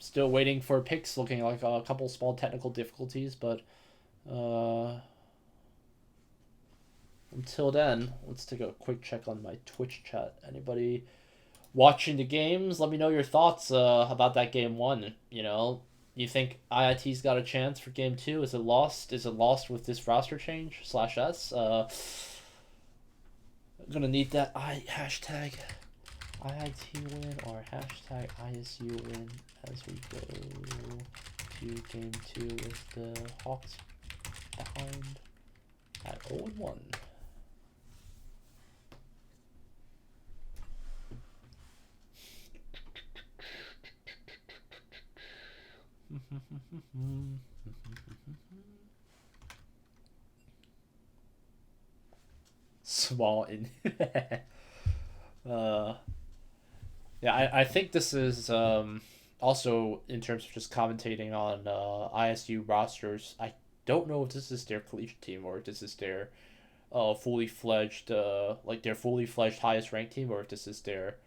Still waiting for picks, looking like a couple small technical difficulties, but until then, let's take a quick check on my Twitch chat. Anybody watching the games? Let me know your thoughts about that game 1. You think IIT's got a chance for game 2? Is it lost? Is it lost with this roster change /S? I'm gonna need that hashtag IIT win or hashtag ISU win as we go to game 2 with the Hawks behind at 0-1. Small in yeah, I think this is also in terms of just commentating on ISU rosters. I don't know if this is their collegiate team or if this is their fully fledged their fully fledged highest ranked team, or if this is their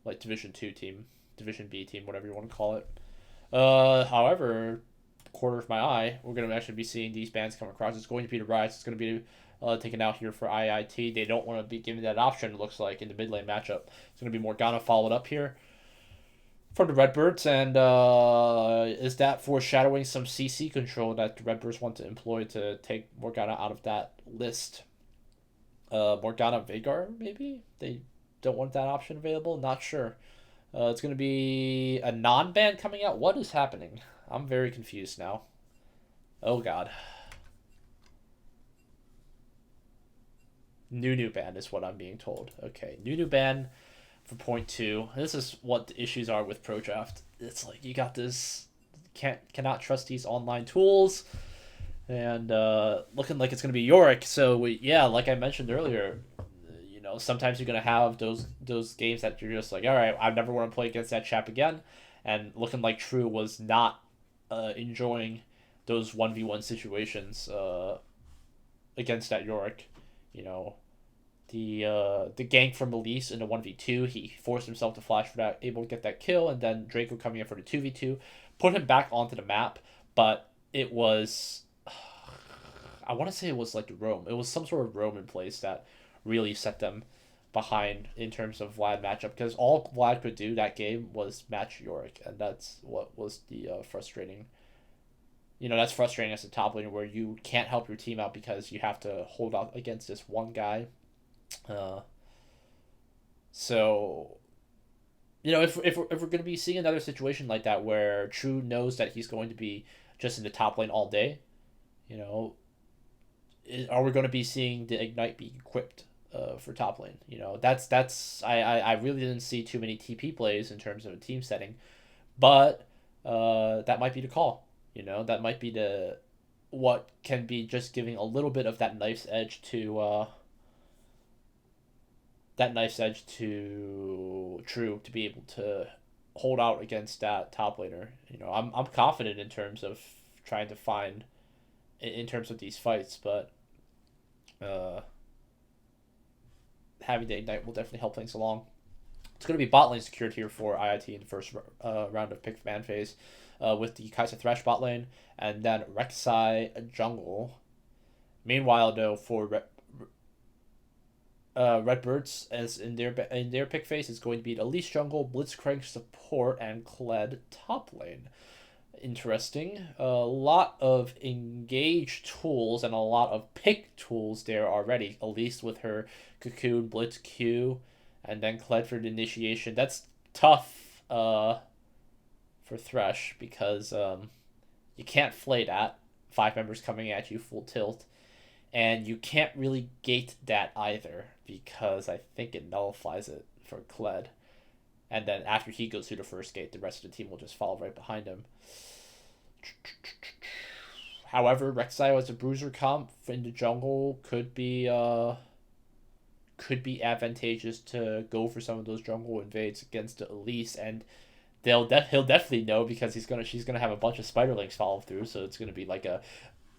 like Division 2 team, Division B team, whatever you want to call it. However, corner of my eye, we're going to actually be seeing these bands come across. It's going to be the Rise. It's going to be taken out here for IIT. They don't want to be given that option, it looks like, in the mid lane matchup. It's going to be Morgana followed up here from the Redbirds, and is that foreshadowing some CC control that the Redbirds want to employ to take Morgana out of that list? Morgana Vagar, maybe? They don't want that option available? Not sure. It's going to be a non-ban coming out? What is happening? I'm very confused now. Oh, God. New ban is what I'm being told. Okay, new ban for point 2. This is what the issues are with Pro Draft. It's like you got this, cannot trust these online tools, and looking like it's gonna be Yorick. So like I mentioned earlier, sometimes you're gonna have those games that you're just like, all right, I never want to play against that chap again, and looking like True was not enjoying those 1v1 situations against that Yorick. the gank from Elise in a 1v2. He forced himself to flash for that, able to get that kill, and then Draco coming in for the 2v2, put him back onto the map, but it was, I want to say it was like roam. It was some sort of roam in place that really set them behind in terms of Vlad matchup, because all Vlad could do that game was match Yorick, and that's what was the frustrating. That's frustrating as a top laner where you can't help your team out because you have to hold out against this one guy. So, if we're going to be seeing another situation like that where True knows that he's going to be just in the top lane all day, are we going to be seeing the Ignite be equipped for top lane? I really didn't see too many TP plays in terms of a team setting, but that might be the call. That might be what can be just giving a little bit of that knife's edge to True to be able to hold out against that top laner. I'm confident in terms of trying to find in terms of these fights, but having the Ignite will definitely help things along. It's going to be bot lane secured here for IIT in the first round of pick ban phase, with the Kai'Sa Thresh bot lane, and then Rek'Sai jungle. Meanwhile, though, for Redbirds, as in their pick phase, is going to be the Elise jungle, Blitzcrank support, and Kled top lane. Interesting. A lot of engage tools and a lot of pick tools there already. Elise with her Cocoon, Blitz Q, and then Kled for the initiation. That's tough for Thresh because you can't flay that. 5 members coming at you full tilt. And you can't really gate that either because I think it nullifies it for Kled. And then after he goes through the first gate, the rest of the team will just follow right behind him. However, Rek'Sai as a bruiser comp in the jungle could be advantageous to go for some of those jungle invades against the Elise, and he'll definitely know because she's gonna have a bunch of spiderlings follow through, so it's gonna be like a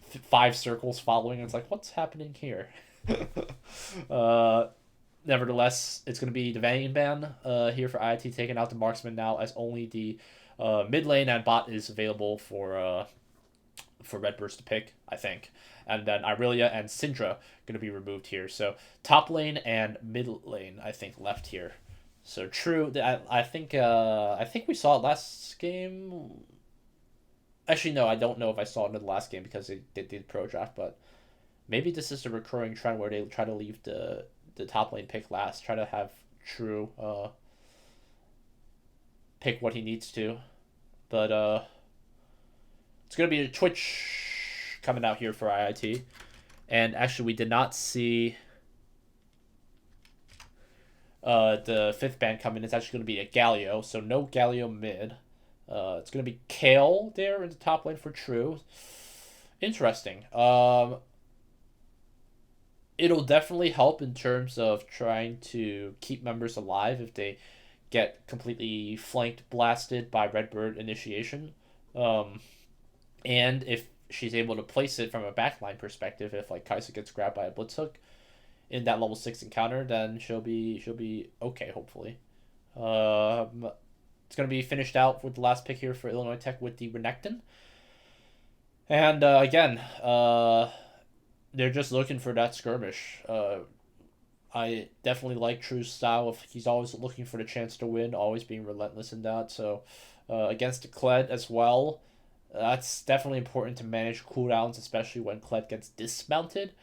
5 circles following. And it's like, what's happening here? Nevertheless, it's gonna be the Vayne ban here for IIT, taking out the marksman now, as only the mid lane and bot is available for Redbirds to pick, I think. And then Irelia and Syndra going to be removed here. So top lane and mid lane, I think, left here. So True, I think we saw it last game. Actually, no, I don't know if I saw it in the last game because they did pro draft, but maybe this is a recurring trend where they try to leave the top lane pick last, try to have True pick what he needs to. But it's going to be a Twitch coming out here for IIT. And actually, we did not see the 5th ban come in. It's actually going to be a Galio, so no Galio mid. It's going to be Kale there in the top lane for True. Interesting. It'll definitely help in terms of trying to keep members alive if they get completely flanked blasted by Redbird initiation. And if she's able to place it from a backline perspective, if like Kai'Sa gets grabbed by a blitz hook in that level 6 encounter, then she'll be okay, hopefully. It's going to be finished out with the last pick here for Illinois Tech with the Renekton. And again, they're just looking for that skirmish. I definitely like True's style. He's always looking for the chance to win, always being relentless in that. So against the Kled as well, that's definitely important to manage cooldowns, especially when Kled gets dismounted.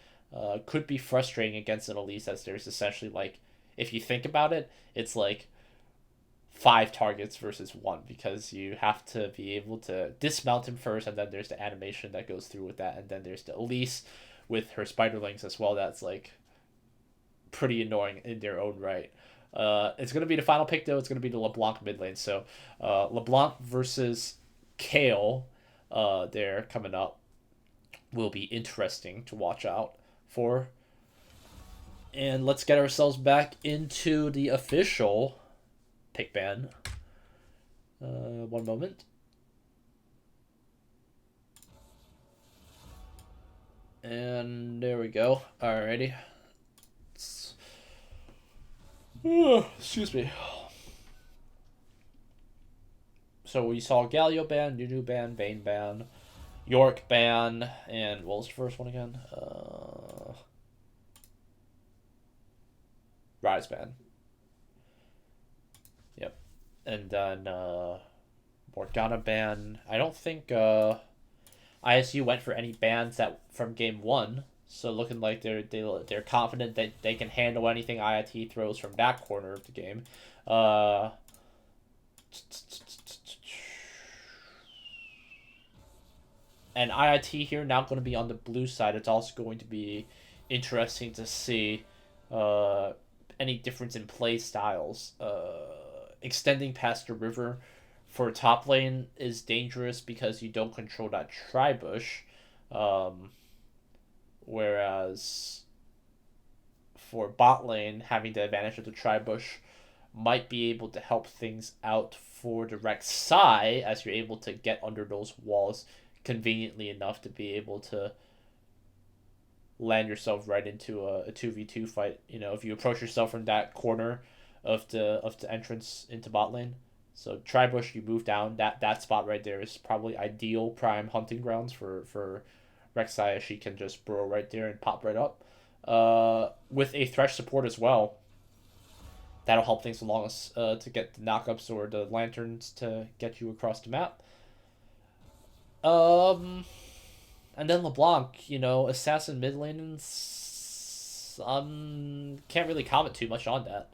Could be frustrating against an Elise, as there's essentially like, if you think about it, it's like 5 targets versus 1, because you have to be able to dismount him first, and then there's the animation that goes through with that, and then there's the Elise with her spiderlings as well. That's like pretty annoying in their own right. It's going to be the final pick, though. It's going to be the LeBlanc mid lane. So LeBlanc versus Kale there coming up will be interesting to watch out for. And let's get ourselves back into the official pick ban. One moment. And there we go. Alrighty. Excuse me. So we saw Galio ban, Nunu ban, Vayne ban, York ban, and what was the first one again? Rise ban. Yep. And then Morgana ban. I don't think ISU went for any bans that from game one. So looking like they're confident that they can handle anything IIT throws from that corner of the game. And IIT here now going to be on the blue side. It's also going to be interesting to see any difference in play styles. Extending past the river for top lane is dangerous because you don't control that tri-bush. Whereas for bot lane, having the advantage of the tri-bush might be able to help things out for the Rek'Sai, as you're able to get under those walls conveniently enough to be able to land yourself right into a 2v2 fight. You know, if you approach yourself from that corner of the entrance into bot lane. So tri-bush, you move down, that spot right there is probably ideal prime hunting grounds for Rek'Sai. She can just burrow right there and pop right up. With a Thresh support as well, that'll help things along us to get the knockups or the lanterns to get you across the map. And then LeBlanc, you know, assassin mid lanes, can't really comment too much on that.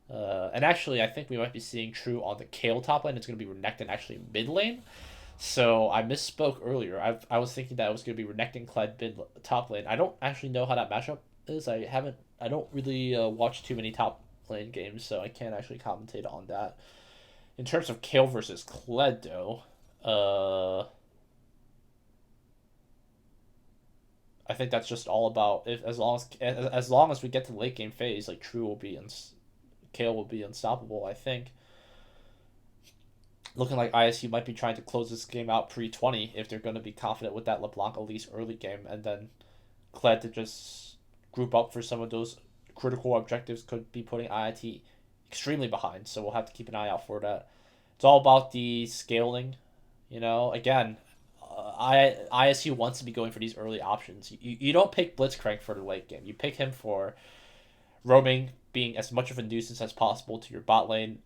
And actually, I think we might be seeing True on the Kayle top lane. It's going to be Renekton actually mid lane. So I misspoke earlier. I was thinking that it was going to be Renekton Kled mid top lane. I don't actually know how that matchup is. I don't really watch too many top lane games, so I can't actually commentate on that. In terms of Kayle versus Kled, though, I think that's just all about as long as we get to the late game phase, like True will be Kayle will be unstoppable. I think. Looking like ISU might be trying to close this game out pre-20 if they're going to be confident with that LeBlanc at least early game, and then Kled to just group up for some of those critical objectives could be putting IIT extremely behind. So we'll have to keep an eye out for that. It's all about the scaling, you know. Again, ISU wants to be going for these early options. You don't pick Blitzcrank for the late game. You pick him for roaming, being as much of a nuisance as possible to your bot lane.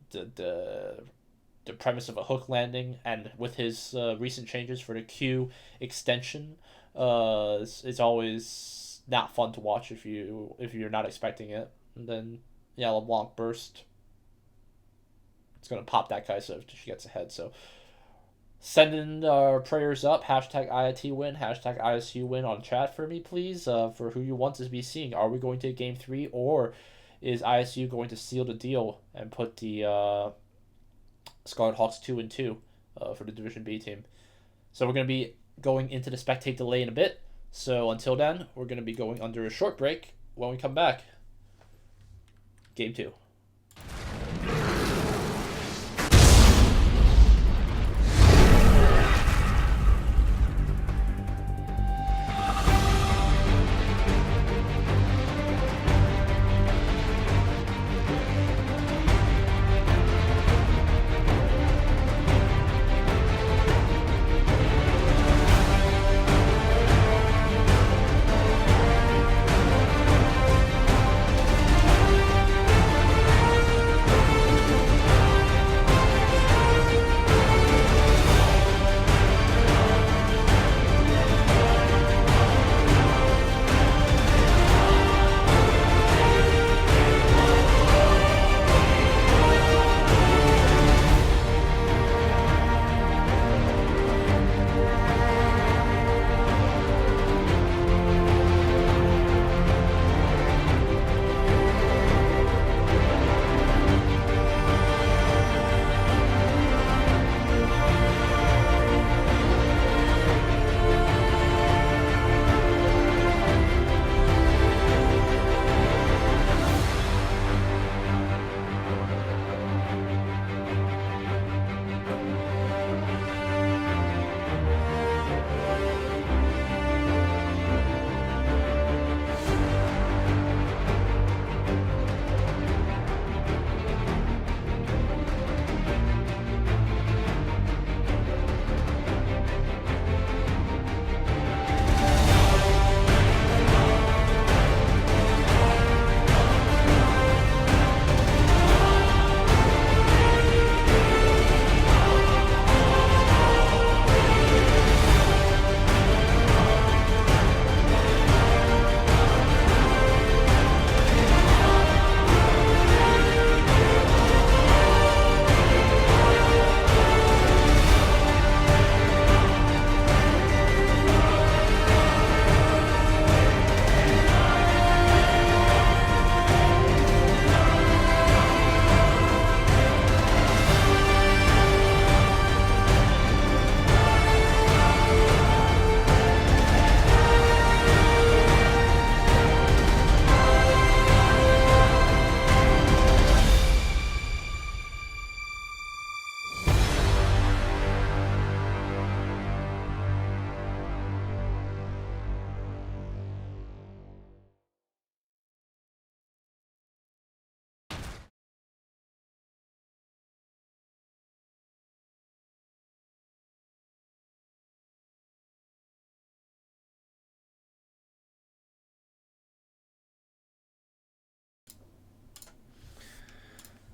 The premise of a hook landing, and with his recent changes for the Q extension, it's always not fun to watch if you're not expecting it. And then yeah, LeBlanc burst. It's gonna pop that guy so she gets ahead. So sending our prayers up. Hashtag IIT win. Hashtag ISU win on chat for me, please. For who you want to be seeing. Are we going to game 3, or is ISU going to seal the deal and put the Scarlet Hawks 2-2 for the Division B team? So we're going to be going into the spectate delay in a bit. So until then, we're going to be going under a short break. When we come back, game 2.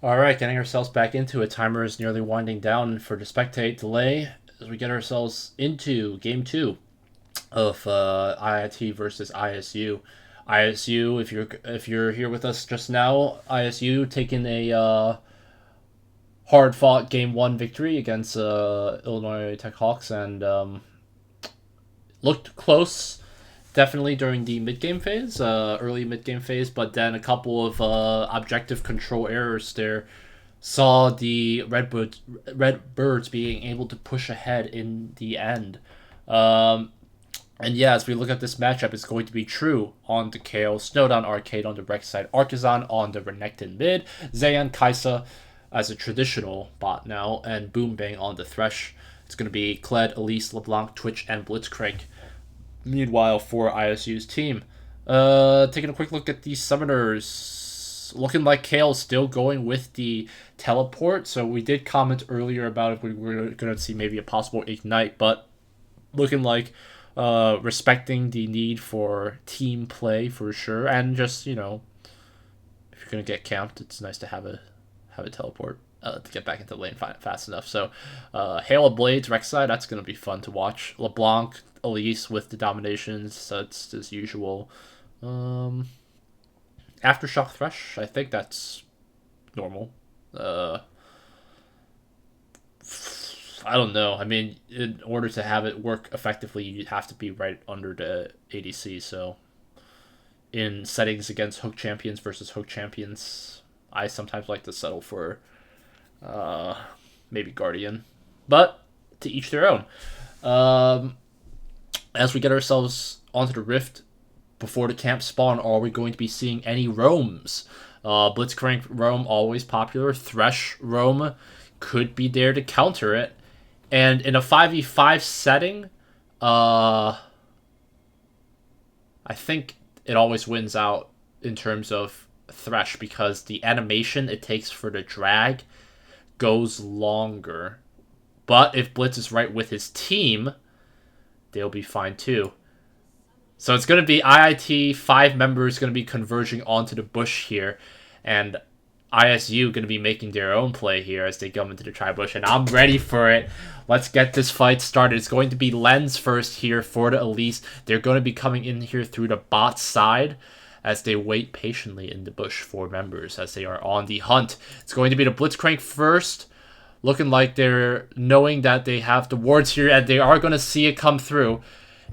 All right, getting ourselves back into it. Timer is nearly winding down for the spectate delay as we get ourselves into game two of IIT versus ISU. ISU, if you're here with us just now, ISU taking a hard fought game one victory against Illinois Tech Hawks and looked close definitely during the mid game phase, early mid game phase, but then a couple of objective control errors there saw the Redbirds being able to push ahead in the end. And yeah, as we look at this matchup, it's going to be True on the KO, Snowdown Arcade on the Rex side, Artisan on the Renekton mid, Zayan Kaisa as a traditional bot now, and Boom Bang on the Thresh. It's going to be Kled, Elise, LeBlanc, Twitch, and Blitzcrank. Meanwhile, for ISU's team, taking a quick look at these summoners, looking like Kale's still going with the teleport. So we did comment earlier about if we were going to see maybe a possible ignite, but looking like respecting the need for team play for sure, and just if you're going to get camped, it's nice to have a teleport. To get back into the lane fast enough. So, Hail of Blades, Rek'Sai, that's going to be fun to watch. LeBlanc, Elise with the dominations, that's as usual. Aftershock Thresh, I think that's normal. I don't know. I mean, in order to have it work effectively, you have to be right under the ADC. So, in settings against Hook Champions versus Hook Champions, I sometimes like to settle for maybe Guardian, but to each their own. As we get ourselves onto the Rift before the camp spawn, are we going to be seeing any roams? Blitzcrank roam always popular. Thresh roam could be there to counter it, and in a 5v5 setting, I think it always wins out in terms of Thresh because the animation it takes for the drag goes longer. But if Blitz is right with his team, they'll be fine too. So it's going to be IIT, 5 members going to be converging onto the bush here, and ISU going to be making their own play here as they come into the tri-bush, and I'm ready for it. Let's get this fight started. It's going to be Lens first here for the Elise. They're going to be coming in here through the bot side as they wait patiently in the bush for members as they are on the hunt. It's going to be the Blitzcrank first, looking like they're knowing that they have the wards here and they are going to see it come through.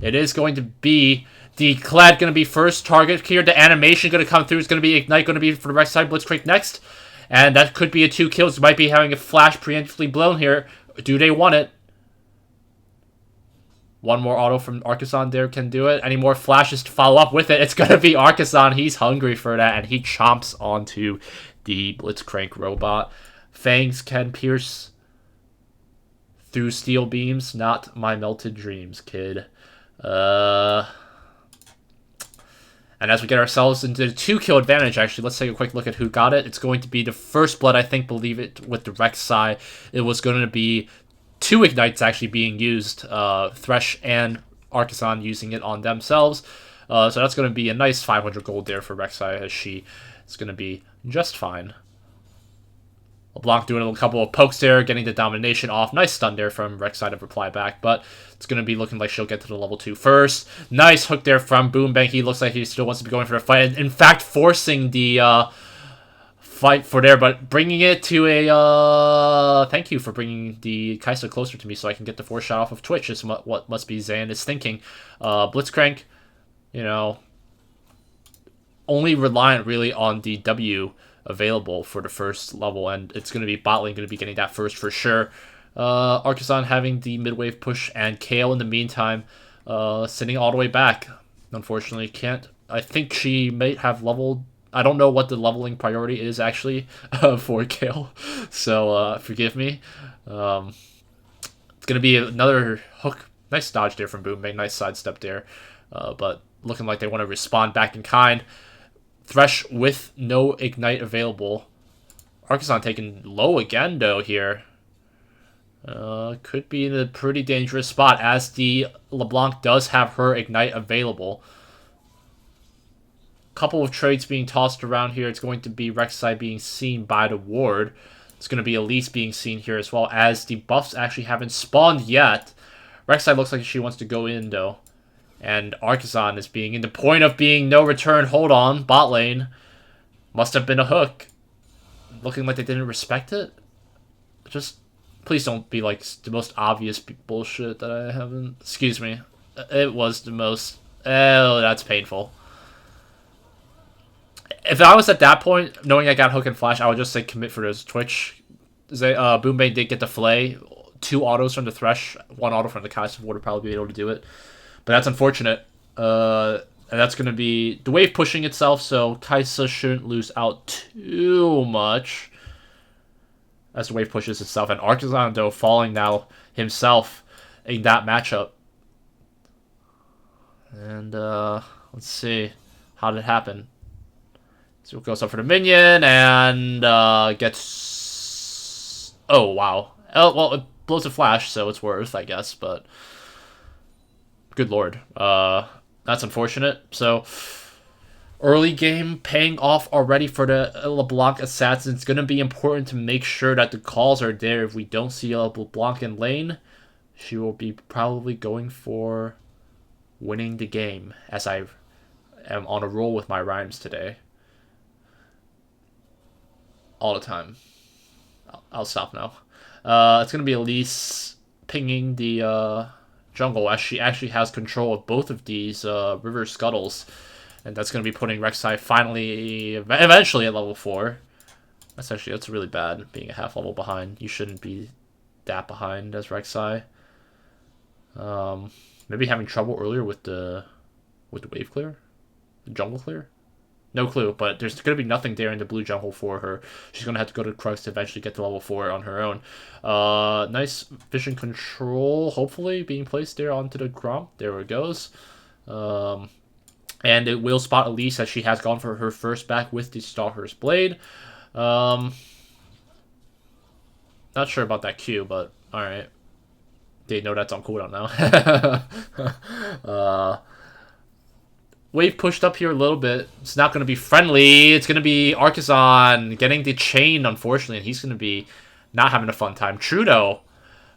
It is going to be the Kled going to be first target here. The animation going to come through. It's going to be Ignite going to be for the right side. Blitzcrank next. And that could be a 2 kills. Might be having a flash preemptively blown here. Do they want it? One more auto from Artisan there can do it. Any more flashes to follow up with it? It's going to be Artisan. He's hungry for that, and he chomps onto the Blitzcrank robot. Fangs can pierce through steel beams. Not my melted dreams, kid. And as we get ourselves into the 2-kill advantage, actually, let's take a quick look at who got it. It's going to be the first blood, I think, believe it, with the Rek'Sai. It was going to be 2 ignites actually being used, Thresh and Artisan using it on themselves. So that's going to be a nice 500 gold there for Rek'Sai as she is going to be just fine. LeBlanc doing a couple of pokes there, getting the domination off. Nice stun there from Rek'Sai to reply back, but it's going to be looking like she'll get to the level 2 first. Nice hook there from Boom Bang. He looks like he still wants to be going for a fight. In fact, forcing the fight for there, but bringing it to a thank you for bringing the Kaisa closer to me so I can get the 4 shot off of Twitch is what must be Zan is thinking. Blitzcrank, only reliant really on the W available for the first level, and it's going to be bot lane going to be getting that first for sure. Artisan having the mid-wave push, and Kale in the meantime sitting all the way back. Unfortunately, can't. I think she may have leveled. I don't know what the leveling priority is actually for Kale, so forgive me. It's going to be another hook. Nice dodge there from Boom Bang. Nice sidestep there, but looking like they want to respond back in kind. Thresh with no ignite available. Artisan taking low again, though, here. Could be in a pretty dangerous spot, as the LeBlanc does have her ignite available. couple of trades being tossed around here. It's going to be Rek'Sai being seen by the ward. It's going to be Elise being seen here as well, as the buffs actually haven't spawned yet. Rek'Sai looks like she wants to go in, though. And Artisan is being in the point of being no return. Hold on, bot lane. Must have been a hook. Looking like they didn't respect it. Just, please don't be like the most obvious bullshit that I haven't. Excuse me. It was the most. Oh, that's painful. If I was at that point, knowing I got hook and flash, I would just say commit for this Twitch. Boombay did get the flay. 2 autos from the Thresh, 1 auto from the Kai'Sa would probably be able to do it. But that's unfortunate. And that's going to be the wave pushing itself, so Kai'Sa shouldn't lose out too much as the wave pushes itself. And Artisan, though, falling now himself in that matchup. And let's see. How did it happen? So it goes up for the minion and gets... Oh, wow. Oh, well, it blows a flash, so it's worth, I guess, but... Good lord. That's unfortunate. So, early game paying off already for the LeBlanc assassin. It's going to be important to make sure that the calls are there. If we don't see LeBlanc in lane, she will be probably going for winning the game, as I am on a roll with my rhymes today. All the time. I'll stop now. It's going to be Elise pinging the jungle, as she actually has control of both of these river scuttles. And that's going to be putting Rek'Sai finally, eventually at level 4. That's really bad, being a half level behind. You shouldn't be that behind as Rek'Sai. Maybe having trouble earlier with the wave clear? The jungle clear? No clue, but there's going to be nothing there in the blue jungle for her. She's going to have to go to Crux to eventually get to level 4 on her own. Nice vision control, hopefully, being placed there onto the Gromp. There it goes. And it will spot Elise, as she has gone for her first back with the Stalker's Blade. Not sure about that Q, but alright. They know that's on cooldown now. Wave pushed up here a little bit. It's not going to be friendly. It's going to be Artisan getting the chain, unfortunately, and he's going to be not having a fun time. Trudeau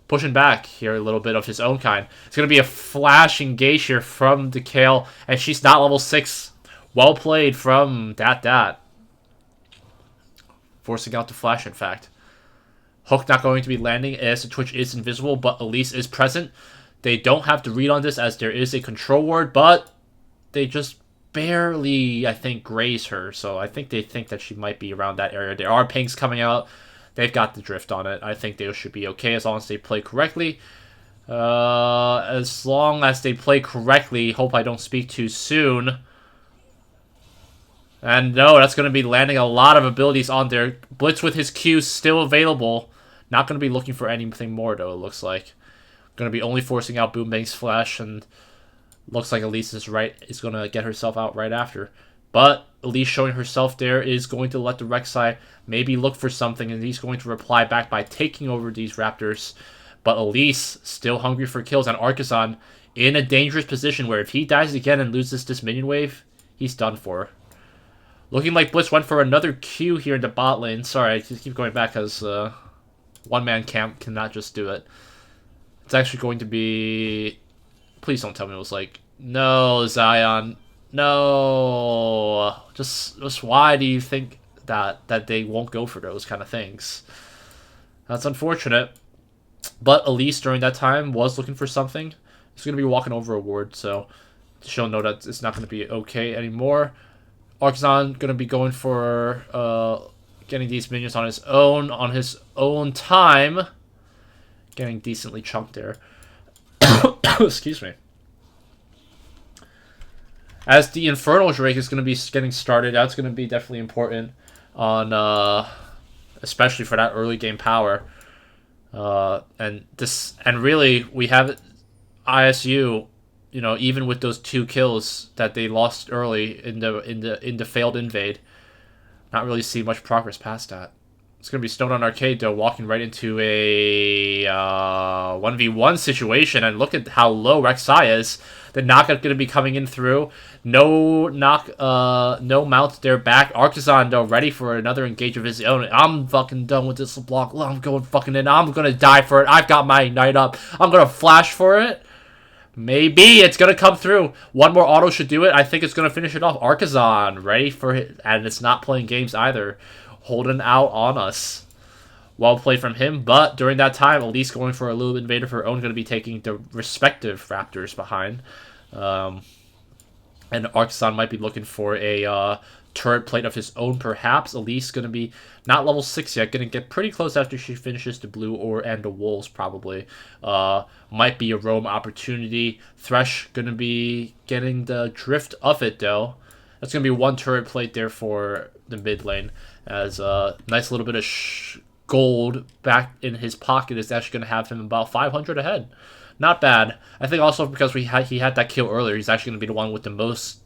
pushing back here a little bit of his own kind. It's going to be a flash engage here from the Kale, and she's not level 6. Well played from Dat. Forcing out the flash, in fact. Hook not going to be landing as the Twitch is invisible, but Elise is present. They don't have to read on this as there is a control ward, but they just barely, I think, graze her. So I think they think that she might be around that area. There are pings coming out. They've got the drift on it. I think they should be okay as long as they play correctly. As long as they play correctly. Hope I don't speak too soon. And no, that's going to be landing a lot of abilities on there. Blitz with his Q still available. Not going to be looking for anything more, though, it looks like. Going to be only forcing out Boombang's flash, and looks like Elise is going to get herself out right after. But Elise showing herself there is going to let the Rek'Sai maybe look for something, and he's going to reply back by taking over these Raptors. But Elise still hungry for kills, and Artisan in a dangerous position where if he dies again and loses this minion wave, he's done for. Looking like Blitz went for another Q here in the bot lane. Sorry, I just keep going back because one-man camp cannot just do it. It's actually going to be... Please don't tell me it was like, no, Zion, no. Just why do you think that they won't go for those kind of things? That's unfortunate. But Elise during that time was looking for something. He's going to be walking over a ward, so she'll know that it's not going to be okay anymore. Artisan going to be going for getting these minions on his own time. Getting decently chunked there. Excuse me. As the Infernal Drake is going to be getting started, that's going to be definitely important on, especially for that early game power. And really we have ISU, you know, even with those 2 kills that they lost early in the failed invade, not really see much progress past that. It's going to be Stone on Arcade, though, walking right into a 1v1 situation. And look at how low Rek'Sai is. The knockout going to be coming in through. No mount there back. Artisan, though, ready for another engage of his own. I'm fucking done with this LeBlanc. I'm going fucking in. I'm going to die for it. I've got my Ignite up. I'm going to flash for it. Maybe it's going to come through. One more auto should do it. I think it's going to finish it off. Artisan, ready for it. And it's not playing games either. Holding out on us. Well played from him, but during that time, Elise going for a little invader of her own, going to be taking the respective Raptors behind. And Artisan might be looking for a turret plate of his own, perhaps. Elise going to be not level 6 yet, going to get pretty close after she finishes the blue and the wolves, probably. Might be a roam opportunity. Thresh going to be getting the drift of it, though. That's going to be one turret plate there for the mid lane. As a nice little bit of gold back in his pocket is actually going to have him about 500 ahead. Not bad. I think also because he had that kill earlier, he's actually going to be the one with the most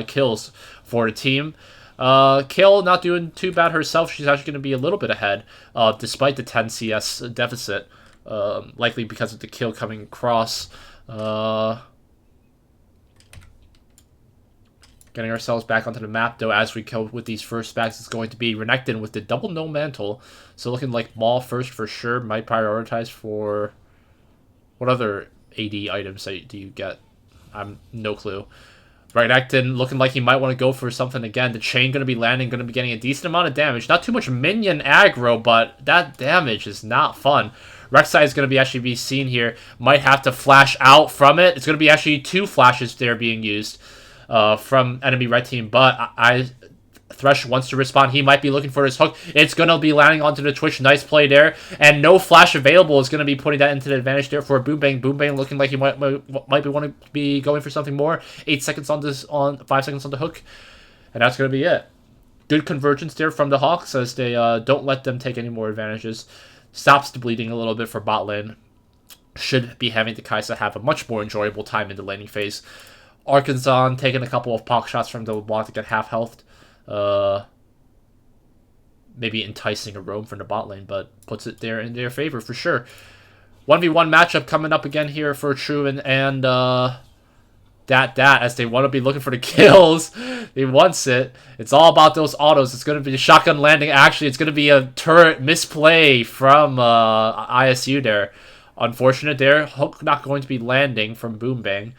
kills for the team. Kill not doing too bad herself. She's actually going to be a little bit ahead, despite the 10 CS deficit, likely because of the kill coming across. Getting ourselves back onto the map, though, as we go with these first specs, it's going to be Renekton with the double no mantle. So looking like Maul first for sure. Might prioritize for... What other AD items do you get? I'm no clue. Renekton looking like he might want to go for something again. The chain going to be landing, going to be getting a decent amount of damage. Not too much minion aggro, but that damage is not fun. Rek'Sai is going to actually be seen here. Might have to flash out from it. It's going to be actually 2 flashes there being used. From enemy red team, but Thresh wants to respond. He might be looking for his hook. It's going to be landing onto the Twitch. Nice play there. And no flash available is going to be putting that into the advantage there for Boom Bang. Boom Bang looking like he might be want to be going for something more. 8 seconds on this, 5 seconds on the hook. And that's going to be it. Good convergence there from the Hawks as they don't let them take any more advantages. Stops the bleeding a little bit for bot lane. Should be having the Kai'Sa have a much more enjoyable time in the laning phase. Arkansas taking a couple of pock shots from the block to get half health. Maybe enticing a roam from the bot lane, but puts it there in their favor for sure. 1v1 matchup coming up again here for True and that as they want to be looking for the kills. They wants it. It's all about those autos. It's going to be a shotgun landing. Actually, it's going to be a turret misplay from ISU there. Unfortunate there. Hook not going to be landing from Boom Bang.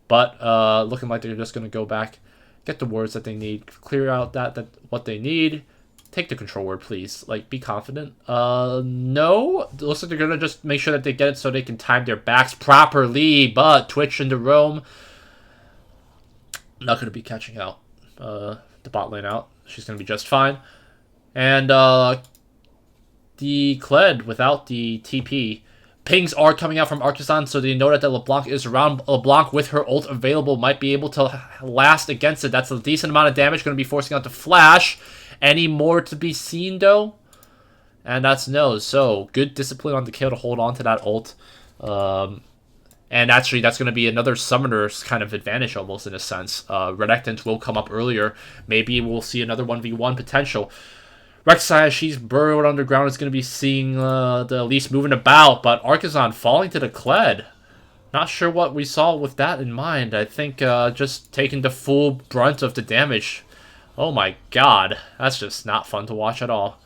But looking like they're just going to go back, get the wards that they need, clear out that what they need. Take the control ward, please. Like, be confident. No. It looks like they're going to just make sure that they get it so they can time their backs properly. But Twitch and the roam, not going to be catching out the bot lane out. She's going to be just fine. And the Kled without the TP. Pings are coming out from Artisan, so they know that the LeBlanc is around. LeBlanc with her ult available might be able to last against it. That's a decent amount of damage. Going to be forcing out the flash. Any more to be seen, though? And that's no. So, good discipline on the kill to hold on to that ult. And actually, that's going to be another summoner's kind of advantage almost in a sense. Renekton will come up earlier. Maybe we'll see another 1v1 potential. Rek'Sai, she's burrowed underground, is going to be seeing the Elise moving about, but Artisan falling to the Kled. Not sure what we saw with that in mind. I think just taking the full brunt of the damage. Oh my god, that's just not fun to watch at all.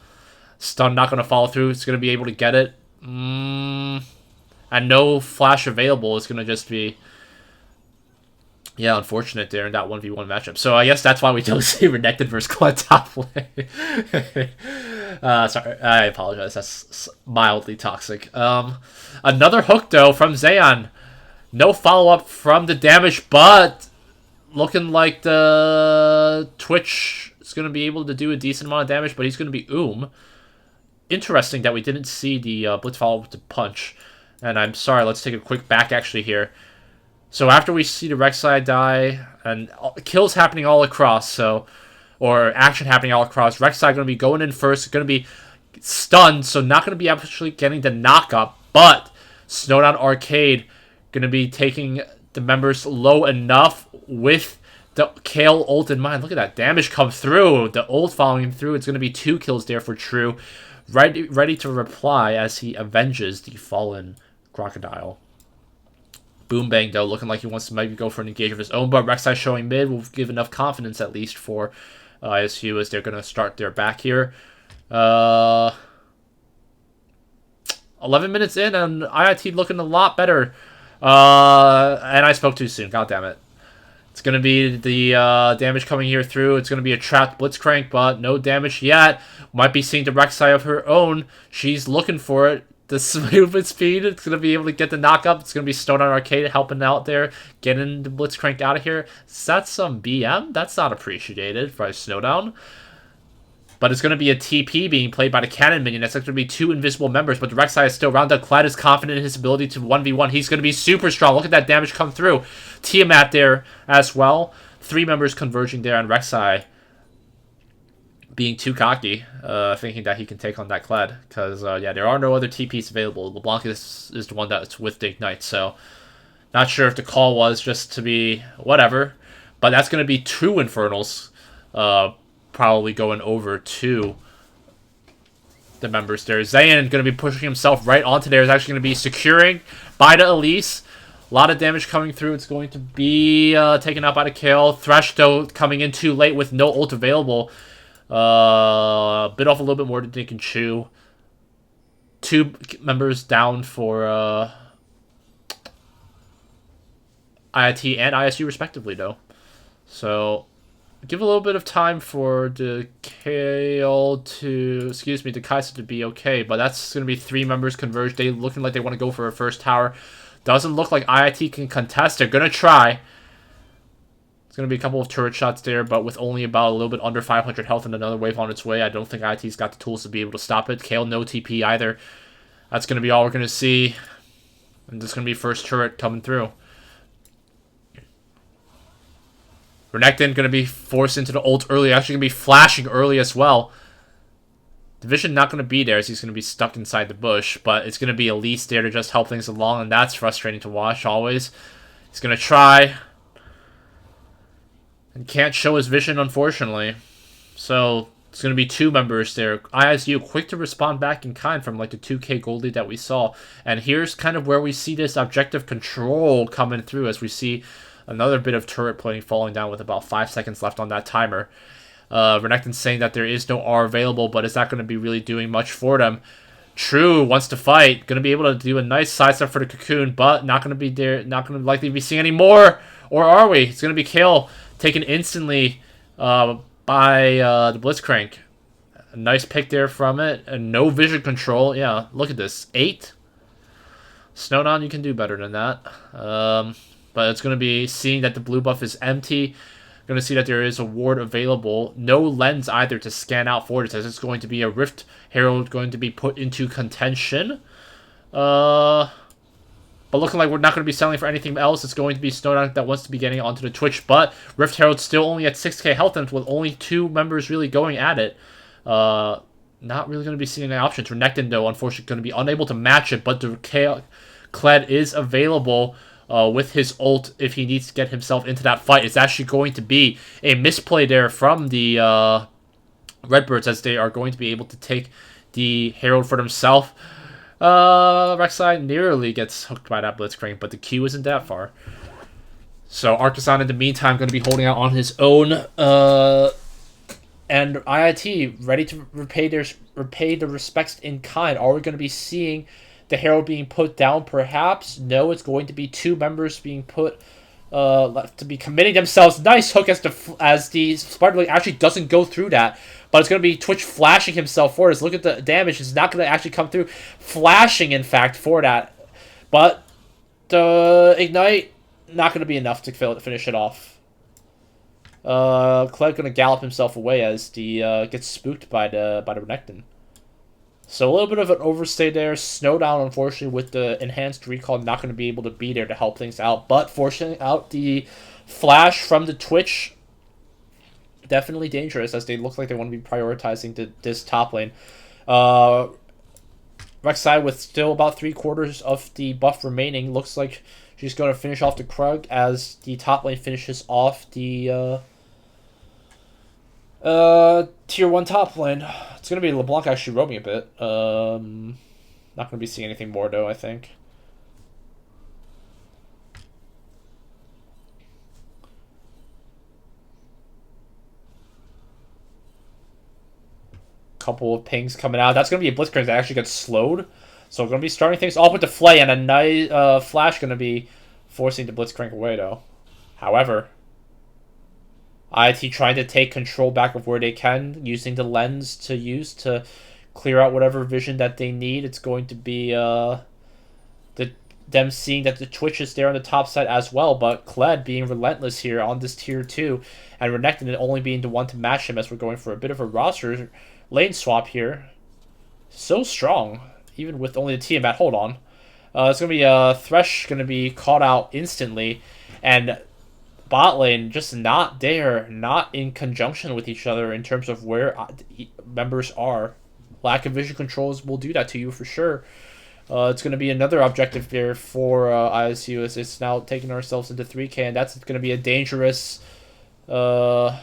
Stun not going to follow through, it's going to be able to get it. And no flash available, it's going to just be... Yeah, unfortunate there in that 1v1 matchup. So I guess that's why we don't see Renekton versus Kled top lane. Sorry, I apologize. That's mildly toxic. Another hook, though, from Zayon. No follow-up from the damage, but looking like the Twitch is going to be able to do a decent amount of damage, but he's going to be Interesting that we didn't see the Blitz follow-up with the punch. And I'm sorry, let's take a quick back actually here. So after we see the Rek'Sai die, and kills happening all across, or action happening all across, Rek'Sai going to be going in first, going to be stunned, so not going to be actually getting the knock-up, but Snowdown Arcade going to be taking the members low enough with the Kale ult in mind. Look at that damage come through. The ult following through, it's going to be 2 kills there for True. ready to reply as he avenges the fallen crocodile. Boom Bang, though, looking like he wants to maybe go for an engage of his own, but Rek'Sai showing mid will give enough confidence, at least, for ISU as they're going to start their back here. 11 minutes in, and IIT looking a lot better. And I spoke too soon. God damn it. It's going to be the damage coming here through. It's going to be a trapped Blitzcrank, but no damage yet. Might be seeing the Rek'Sai of her own. She's looking for it. The movement speed, it's going to be able to get the knock up. It's going to be Snowdown Arcade helping out there, getting the Blitzcrank out of here. Is that some BM? That's not appreciated by Snowdown. But it's going to be a TP being played by the Cannon Minion. That's going to be 2 invisible members, but the Rek'Sai is still around. Kled is confident in his ability to 1v1. He's going to be super strong. Look at that damage come through. Tiamat there as well. 3 members converging there on Rek'Sai. Being too cocky, thinking that he can take on that Kled. Because, yeah, there are no other TPs available. LeBlanc is the one that's with the Ignite, so not sure if the call was just to be whatever. But that's going to be 2 Infernals probably going over to the members there. Zayn going to be pushing himself right onto there. Is actually going to be securing by the Elise. A lot of damage coming through. It's going to be taken out by the Kale. Thresh, though, coming in too late with no ult available. Bit off a little bit more than they can chew. 2 members down for IIT and ISU respectively, though. So give a little bit of time for the Kale to, the Kai'Sa to be okay, but that's going to be 3 members converged. They looking like they want to go for a first tower. Doesn't look like IIT can contest. They're going to try. It's going to be a couple of turret shots there, but with only about a little bit under 500 health and another wave on its way, I don't think IIT's got the tools to be able to stop it. Kale, no TP either. That's going to be all we're going to see. And this is going to be first turret coming through. Renekton going to be forced into the ult early. Actually going to be flashing early as well. Division not going to be there as he's going to be stuck inside the bush, but it's going to be Elise there to just help things along, and that's frustrating to watch always. He's going to try. And can't show his vision, unfortunately. So it's going to be 2 members there. ISU quick to respond back in kind from like the 2k gold lead that we saw. And here's kind of where we see this objective control coming through as we see another bit of turret plating falling down with about 5 seconds left on that timer. Renekton saying that there is no R available, but it's not going to be really doing much for them. True wants to fight. Going to be able to do a nice sidestep for the Cocoon, but not going to be there. Not going to likely be seeing any more. Or are we? It's going to be Kale taken instantly by the Blitzcrank. A nice pick there from it. And no vision control. Yeah, look at this. 8. Snowdown, you can do better than that. But it's going to be seeing that the blue buff is empty. Going to see that there is a ward available. No lens either to scan out for it, as it's going to be a Rift Herald going to be put into contention. But looking like we're not going to be selling for anything else. It's going to be Snowdown that wants to be getting onto the Twitch. But Rift Herald still only at 6k health, and with only 2 members really going at it. Not really going to be seeing any options. Renekton, though, unfortunately, going to be unable to match it. But the Kled is available with his ult if he needs to get himself into that fight. It's actually going to be a misplay there from the Redbirds, as they are going to be able to take the Herald for themselves. Rek'Sai nearly gets hooked by that Blitzcrank, but the Q isn't that far. So Artisan, in the meantime, going to be holding out on his own. And IIT ready to repay the respects in kind. Are we going to be seeing the Herald being put down? Perhaps. No, it's going to be 2 members being put left to be committing themselves. Nice hook as the Spartan Blade actually doesn't go through that. But it's going to be Twitch flashing himself for us. Look at the damage. It's not going to actually come through. Flashing, in fact, for that. But the Ignite, not going to be enough to finish it off. Kled going to gallop himself away as the gets spooked by the Renekton. So a little bit of an overstay there. Snowdown, unfortunately, with the enhanced recall, not going to be able to be there to help things out. But forcing out the flash from the Twitch, definitely dangerous, as they look like they want to be prioritizing this top lane. Rek'Sai, with still about 3/4 of the buff remaining, looks like she's going to finish off the Krug as the top lane finishes off the Tier 1 top lane. It's going to be LeBlanc actually roaming a bit. Not going to be seeing anything more, though, I think. Couple of pings coming out. That's going to be a Blitzcrank that actually gets slowed. So we're going to be starting things off with the Flay, and a nice Flash going to be forcing the Blitzcrank away, though. However, IIT trying to take control back of where they can, using the lens to use to clear out whatever vision that they need. It's going to be them seeing that the Twitch is there on the top side as well, but Kled being relentless here on this tier 2, and Renekton only being the one to match him as we're going for a bit of a roster lane swap here. So strong, even with only the Tiamat. Hold on. It's going to be Thresh going to be caught out instantly, and bot lane just not there, not in conjunction with each other in terms of where members are. Lack of vision controls will do that to you for sure. It's going to be another objective here for ISU as it's now taking ourselves into 3K, and that's going to be a dangerous, pretty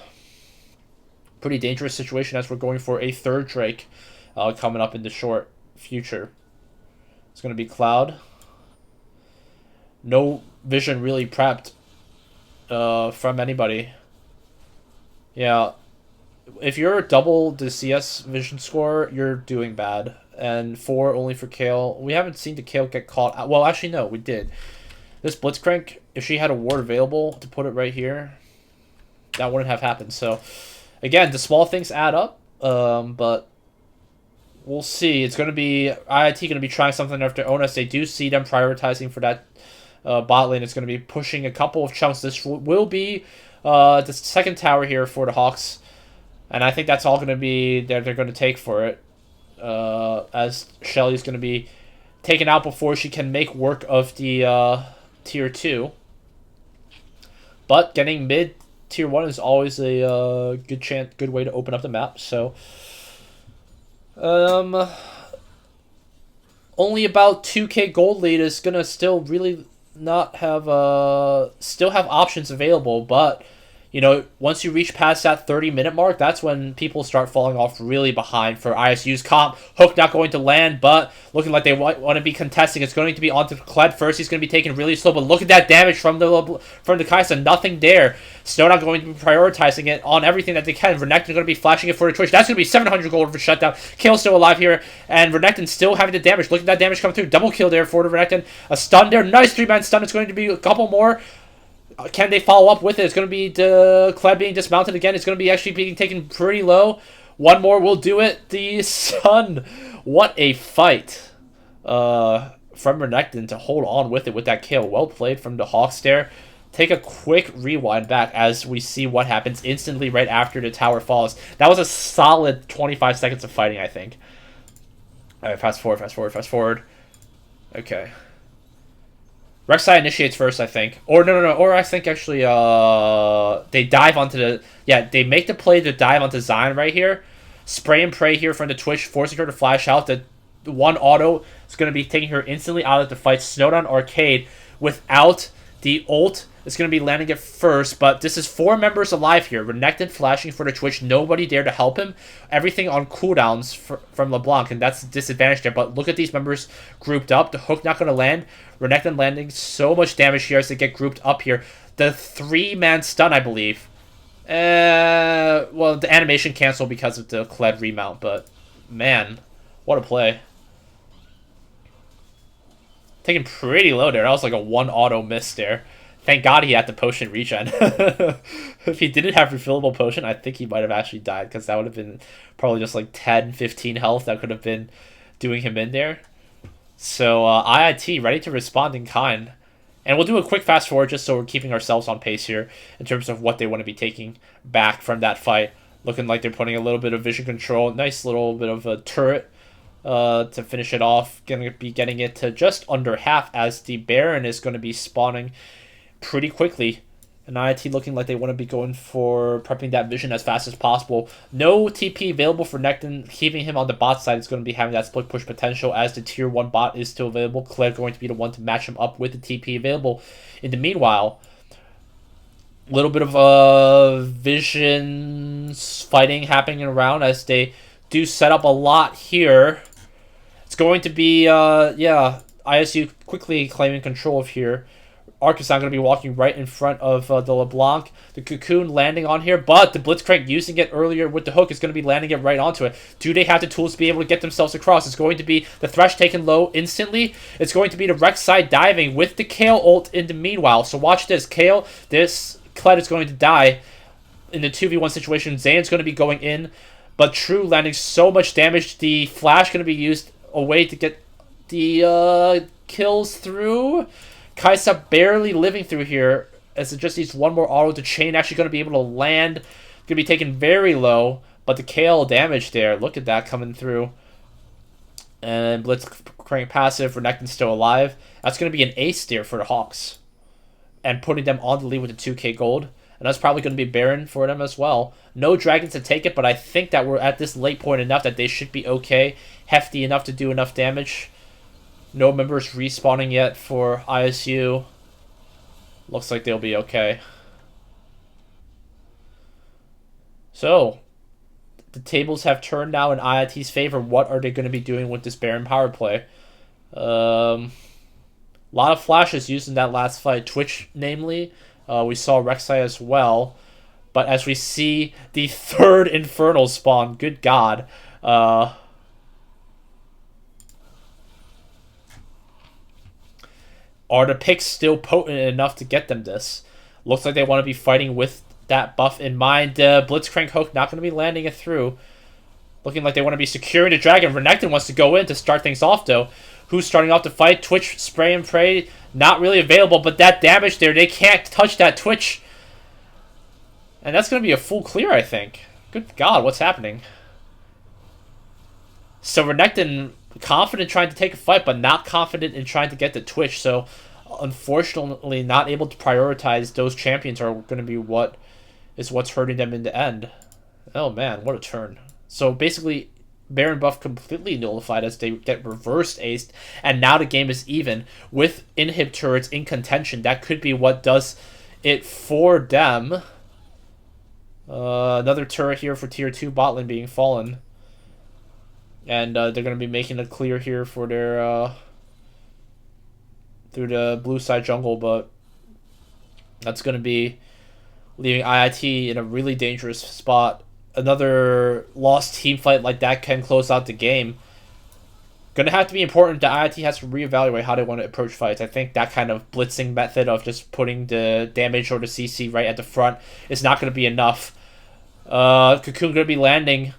dangerous situation as we're going for a third Drake coming up in the short future. It's going to be Cloud. No vision really prepped from anybody. Yeah. If you're double the CS vision score, you're doing bad. And 4 only for Kale. We haven't seen the Kale get caught. Well, actually, no, we did. This Blitzcrank, if she had a ward available to put it right here, that wouldn't have happened. So, again, the small things add up. But we'll see. It's going to be IIT going to be trying something of their own as they do see them prioritizing for that bot lane. It's going to be pushing a couple of chunks. This will be the second tower here for the Hawks. And I think that's all going to be they're going to take for it. As Shelly's going to be taken out before she can make work of the tier 2. But getting mid tier 1 is always a good way to open up the map. So only about 2k gold lead is going to still really not have still have options available, but you know, once you reach past that 30-minute mark, that's when people start falling off really behind for ISU's comp. Hook not going to land, but looking like they want to be contesting. It's going to be onto Kled first. He's going to be taking really slow, but look at that damage from the Kaisa. Nothing there. Snow not going to be prioritizing it on everything that they can. Renekton going to be flashing it for the Twitch. That's going to be 700 gold for shutdown. Kale's still alive here, and Renekton still having the damage. Look at that damage coming through. Double kill there for the Renekton. A stun there. Nice 3-man stun. It's going to be a couple more. Can they follow up with it? It's going to be Kled being dismounted again. It's going to be actually being taken pretty low. One more will do it. The Sun. What a fight from Renekton to hold on with it with that kill. Well played from the Hawks there. Take a quick rewind back as we see what happens instantly right after the tower falls. That was a solid 25 seconds of fighting, I think. All right, fast forward. Okay. Rek'Sai initiates first, I think. Or no. Or I think actually they dive onto the... Yeah, they make the play to dive onto Zion right here. Spray and pray here from the Twitch, forcing her to flash out. The one auto is going to be taking her instantly out of the fight. Snowdown Arcade without the ult. It's going to be landing it first, but this is 4 members alive here. Renekton flashing for the Twitch. Nobody there to help him. Everything on cooldowns from LeBlanc, and that's the disadvantage there. But look at these members grouped up. The hook not going to land. Renekton landing so much damage here as they get grouped up here. The 3-man stun, I believe. Well, the animation canceled because of the Kled remount, but man, what a play. Taken pretty low there. That was like a 1 auto miss there. Thank God he had the potion regen. If he didn't have refillable potion, I think he might have actually died, because that would have been probably just like 10, 15 health that could have been doing him in there. So IIT ready to respond in kind. And we'll do a quick fast forward just so we're keeping ourselves on pace here in terms of what they want to be taking back from that fight. Looking like they're putting a little bit of vision control. Nice little bit of a turret to finish it off. Going to be getting it to just under half as the Baron is going to be spawning pretty quickly. And IIT looking like they want to be going for prepping that vision as fast as possible. No TP available for Nekton. Keeping him on the bot side is going to be having that split push potential as the tier 1 bot is still available. Kled going to be the one to match him up with the TP available. In the meanwhile, A little bit of visions fighting happening around as they do set up a lot here. It's going to be, yeah, ISU quickly claiming control of here. Arc is now going to be walking right in front of the LeBlanc. The Cocoon landing on here, but the Blitzcrank using it earlier with the hook is going to be landing it right onto it. Do they have the tools to be able to get themselves across? It's going to be the Thresh taken low instantly. It's going to be the Rek'Sai diving with the Kale ult in the meanwhile. So watch this. Kale, this Kled is going to die in the 2v1 situation. Zane's going to be going in, but True landing so much damage. The Flash going to be used a way to get the kills through. Kaisa barely living through here, as it just needs one more auto. The chain actually going to be able to land. Going to be taken very low, but the Kale damage there. Look at that coming through. And Blitzcrank passive. Renekton's still alive. That's going to be an ace there for the Hawks. And putting them on the lead with the 2k gold. And that's probably going to be Baron for them as well. No dragons to take it, but I think that we're at this late point enough that they should be okay. Hefty enough to do enough damage. No members respawning yet for ISU. Looks like they'll be okay. So, the tables have turned now in IIT's favor. What are they going to be doing with this Baron power play? A lot of flashes used in that last fight. Twitch, namely. We saw Rek'Sai as well. But as we see the third Infernal spawn, good God. Are the picks still potent enough to get them this? Looks like they want to be fighting with that buff in mind. Blitzcrank hook not going to be landing it through. Looking like they want to be securing the dragon. Renekton wants to go in to start things off, though. Who's starting off the fight? Twitch, spray and pray. Not really available, but that damage there, they can't touch that Twitch. And that's going to be a full clear, I think. Good God, what's happening? So Renekton confident trying to take a fight, but not confident in trying to get the Twitch. So, unfortunately, not able to prioritize those champions are going to be what's hurting them in the end. Oh man, what a turn! So basically, Baron buff completely nullified as they get reversed aced, and now the game is even with inhib turrets in contention. That could be what does it for them. Another turret here for tier 2 bot lane being fallen. And they're going to be making a clear here for their through the blue side jungle, but that's going to be leaving IIT in a really dangerous spot. Another lost team fight like that can close out the game. Going to have to be important that IIT has to reevaluate how they want to approach fights. I think that kind of blitzing method of just putting the damage or the CC right at the front is not going to be enough. Cocoon going to be landing.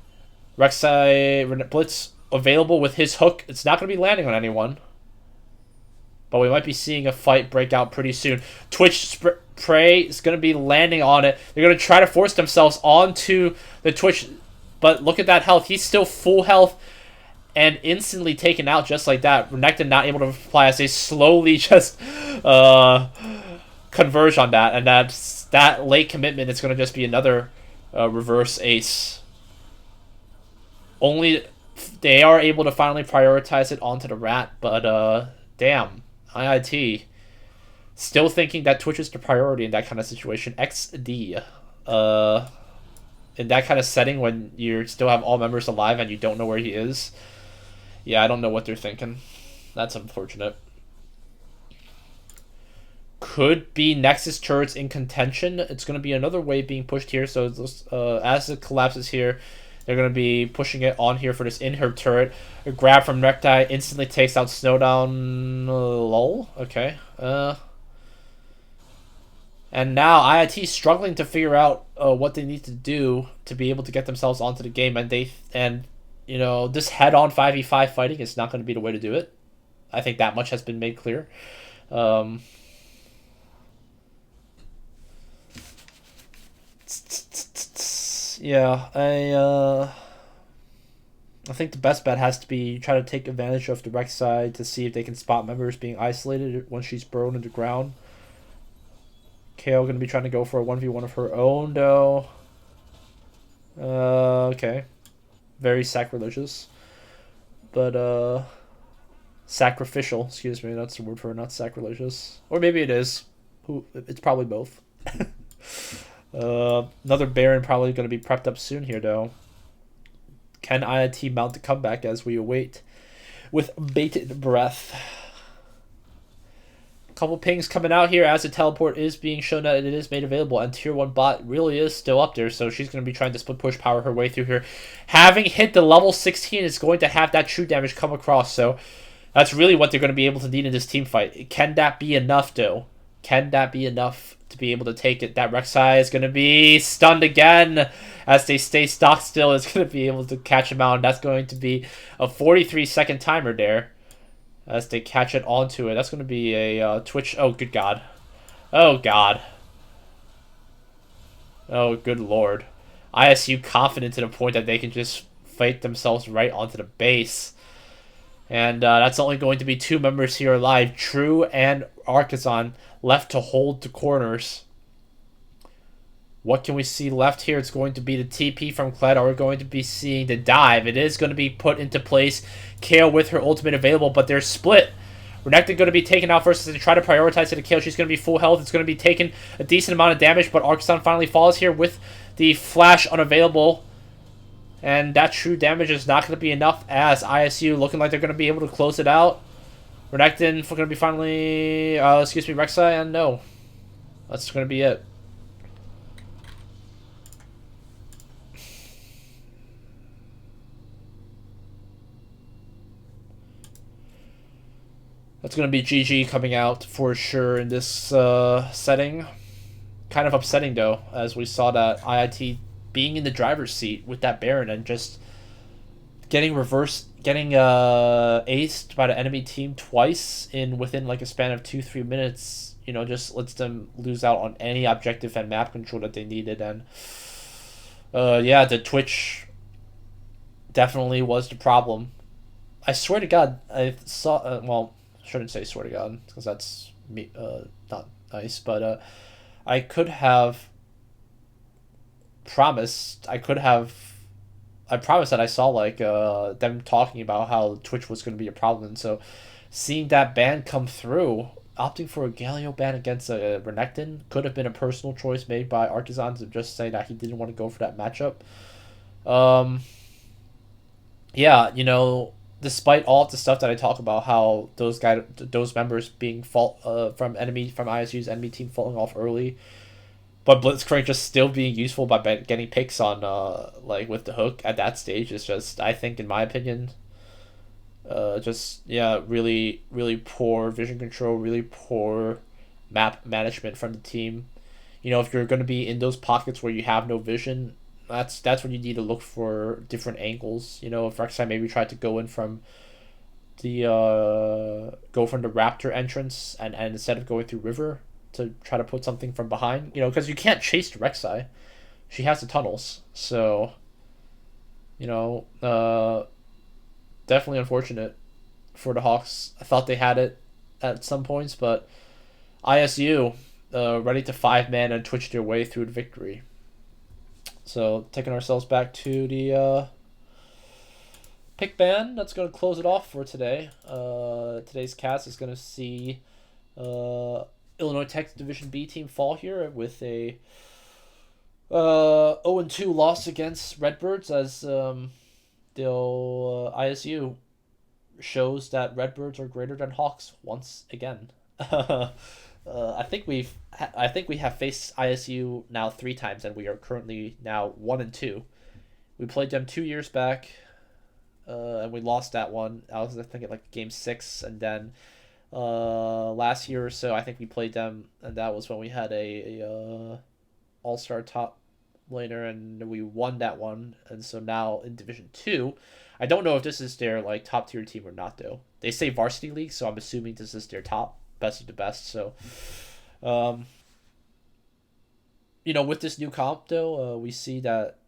Rek'Sai Blitz available with his hook. It's not going to be landing on anyone. But we might be seeing a fight break out pretty soon. Twitch Prey is going to be landing on it. They're going to try to force themselves onto the Twitch. But look at that health. He's still full health and instantly taken out just like that. Renekton not able to reply as they slowly just converge on that. And that late commitment is going to just be another reverse ace. Only they are able to finally prioritize it onto the rat, but damn, IIT still thinking that Twitch is the priority in that kind of situation. XD, in that kind of setting when you still have all members alive and you don't know where he is. Yeah, I don't know what they're thinking. That's unfortunate. Could be Nexus turrets in contention. It's going to be another wave being pushed here, so as it collapses here, they're going to be pushing it on here for this inherb turret. A grab from Rek'Sai instantly takes out Snowdown. Lol. Okay. And now IIT struggling to figure out what they need to do to be able to get themselves onto the game. And you know, this head-on 5v5 fighting is not going to be the way to do it. I think that much has been made clear. Yeah, I think the best bet has to be try to take advantage of the Rek'Sai to see if they can spot members being isolated once she's burrowed into the ground. KO going to be trying to go for a 1v1 of her own, though. Okay. Very sacrilegious. But, sacrificial, excuse me, that's the word for it, not sacrilegious. Or maybe it is. It's probably both. Another Baron probably going to be prepped up soon here, though. Can IIT mount the comeback as we await with bated breath? Couple pings coming out here as the teleport is being shown that it is made available, and tier 1 bot really is still up there, so she's going to be trying to split push power her way through here. Having hit the level 16 is going to have that true damage come across, so that's really what they're going to be able to need in this team fight. Can that be enough, though? Can that be enough to be able to take it? That Rek'Sai is going to be stunned again as they stay stock still. Is going to be able to catch him out, and that's going to be a 43-second timer there as they catch it onto it. That's going to be a Twitch. Oh, good God. Oh, God. Oh, good Lord. ISU confident to the point that they can just fight themselves right onto the base. And that's only going to be 2 members here alive. True and Artisan left to hold the corners. What can we see left here? It's going to be the TP from Kled. Are we going to be seeing the dive? It is going to be put into place. Kayle with her ultimate available, but they're split. Renekton going to be taken out first as they try to prioritize to the Kayle. She's going to be full health. It's going to be taking a decent amount of damage, but Artisan finally falls here with the flash unavailable. And that true damage is not going to be enough as ISU looking like they're going to be able to close it out. Renekton going to be finally... Rek'Sai, and no. That's going to be it. That's going to be GG coming out for sure in this setting. Kind of upsetting, though, as we saw that IIT being in the driver's seat with that Baron and just getting aced by the enemy team twice within like a span of 2-3 minutes, you know, just lets them lose out on any objective and map control that they needed. And yeah, the Twitch definitely was the problem. I swear to God, I saw well, I shouldn't say swear to God because that's me not nice, but I could have promised I promised that I saw like them talking about how Twitch was going to be a problem, and so seeing that ban come through, opting for a Galio ban against a Renekton could have been a personal choice made by Artisan to just say that he didn't want to go for that matchup. Yeah, you know, despite all of the stuff that I talk about, how those members being from ISU's enemy team falling off early, but Blitzcrank just still being useful by getting picks on like with the hook at that stage is just, I think, in my opinion, just really really poor vision control, really poor map management from the team. You know, if you're going to be in those pockets where you have no vision, that's when you need to look for different angles. You know, if Rek'Sai maybe tried to go from the Raptor entrance and instead of going through River to try to put something from behind, you know, because you can't chase the Rek'Sai. She has the tunnels, so you know, definitely unfortunate for the Hawks. I thought they had it at some points, but ISU ready to 5-man and Twitch their way through the victory. So taking ourselves back to the pick ban, that's going to close it off for today. Today's cast is going to see Illinois Tech Division B team fall here with a 0-2 loss against Redbirds, as ISU shows that Redbirds are greater than Hawks once again. I think we have faced ISU now 3 times, and we are currently now 1-2. We played them 2 years back, and we lost that one. I think at like game 6, and then last year or so, I think we played them, and that was when we had a all-star top laner, and we won that one. And so now in Division 2, I don't know if this is their like top tier team or not, though. They say Varsity League, so I'm assuming this is their top best of the best. So you know, with this new comp though, we see that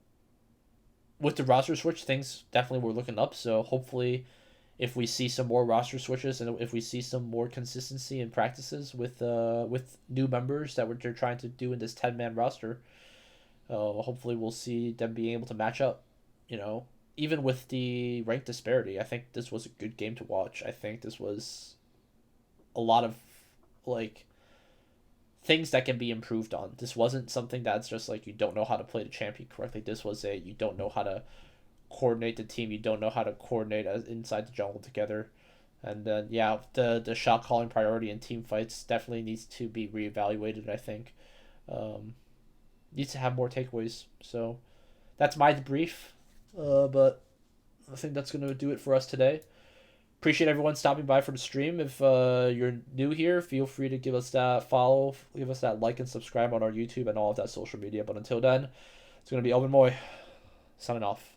with the roster switch, things definitely were looking up. So hopefully, if we see some more roster switches and if we see some more consistency in practices with new members that they're trying to do in this 10-man roster, hopefully we'll see them being able to match up. You know, even with the rank disparity, I think this was a good game to watch. I think this was a lot of like things that can be improved on. This wasn't something that's just like you don't know how to play the champion correctly. This was a you don't know how to coordinate the team. You don't know how to coordinate as inside the jungle together. And then yeah, the shot calling priority in team fights definitely needs to be reevaluated. I think needs to have more takeaways. So that's my debrief. But I think that's gonna do it for us today. Appreciate everyone stopping by for the stream. If you're new here, feel free to give us that follow, give us that like and subscribe on our YouTube and all of that social media. But until then, it's gonna be Elvin Moy signing off.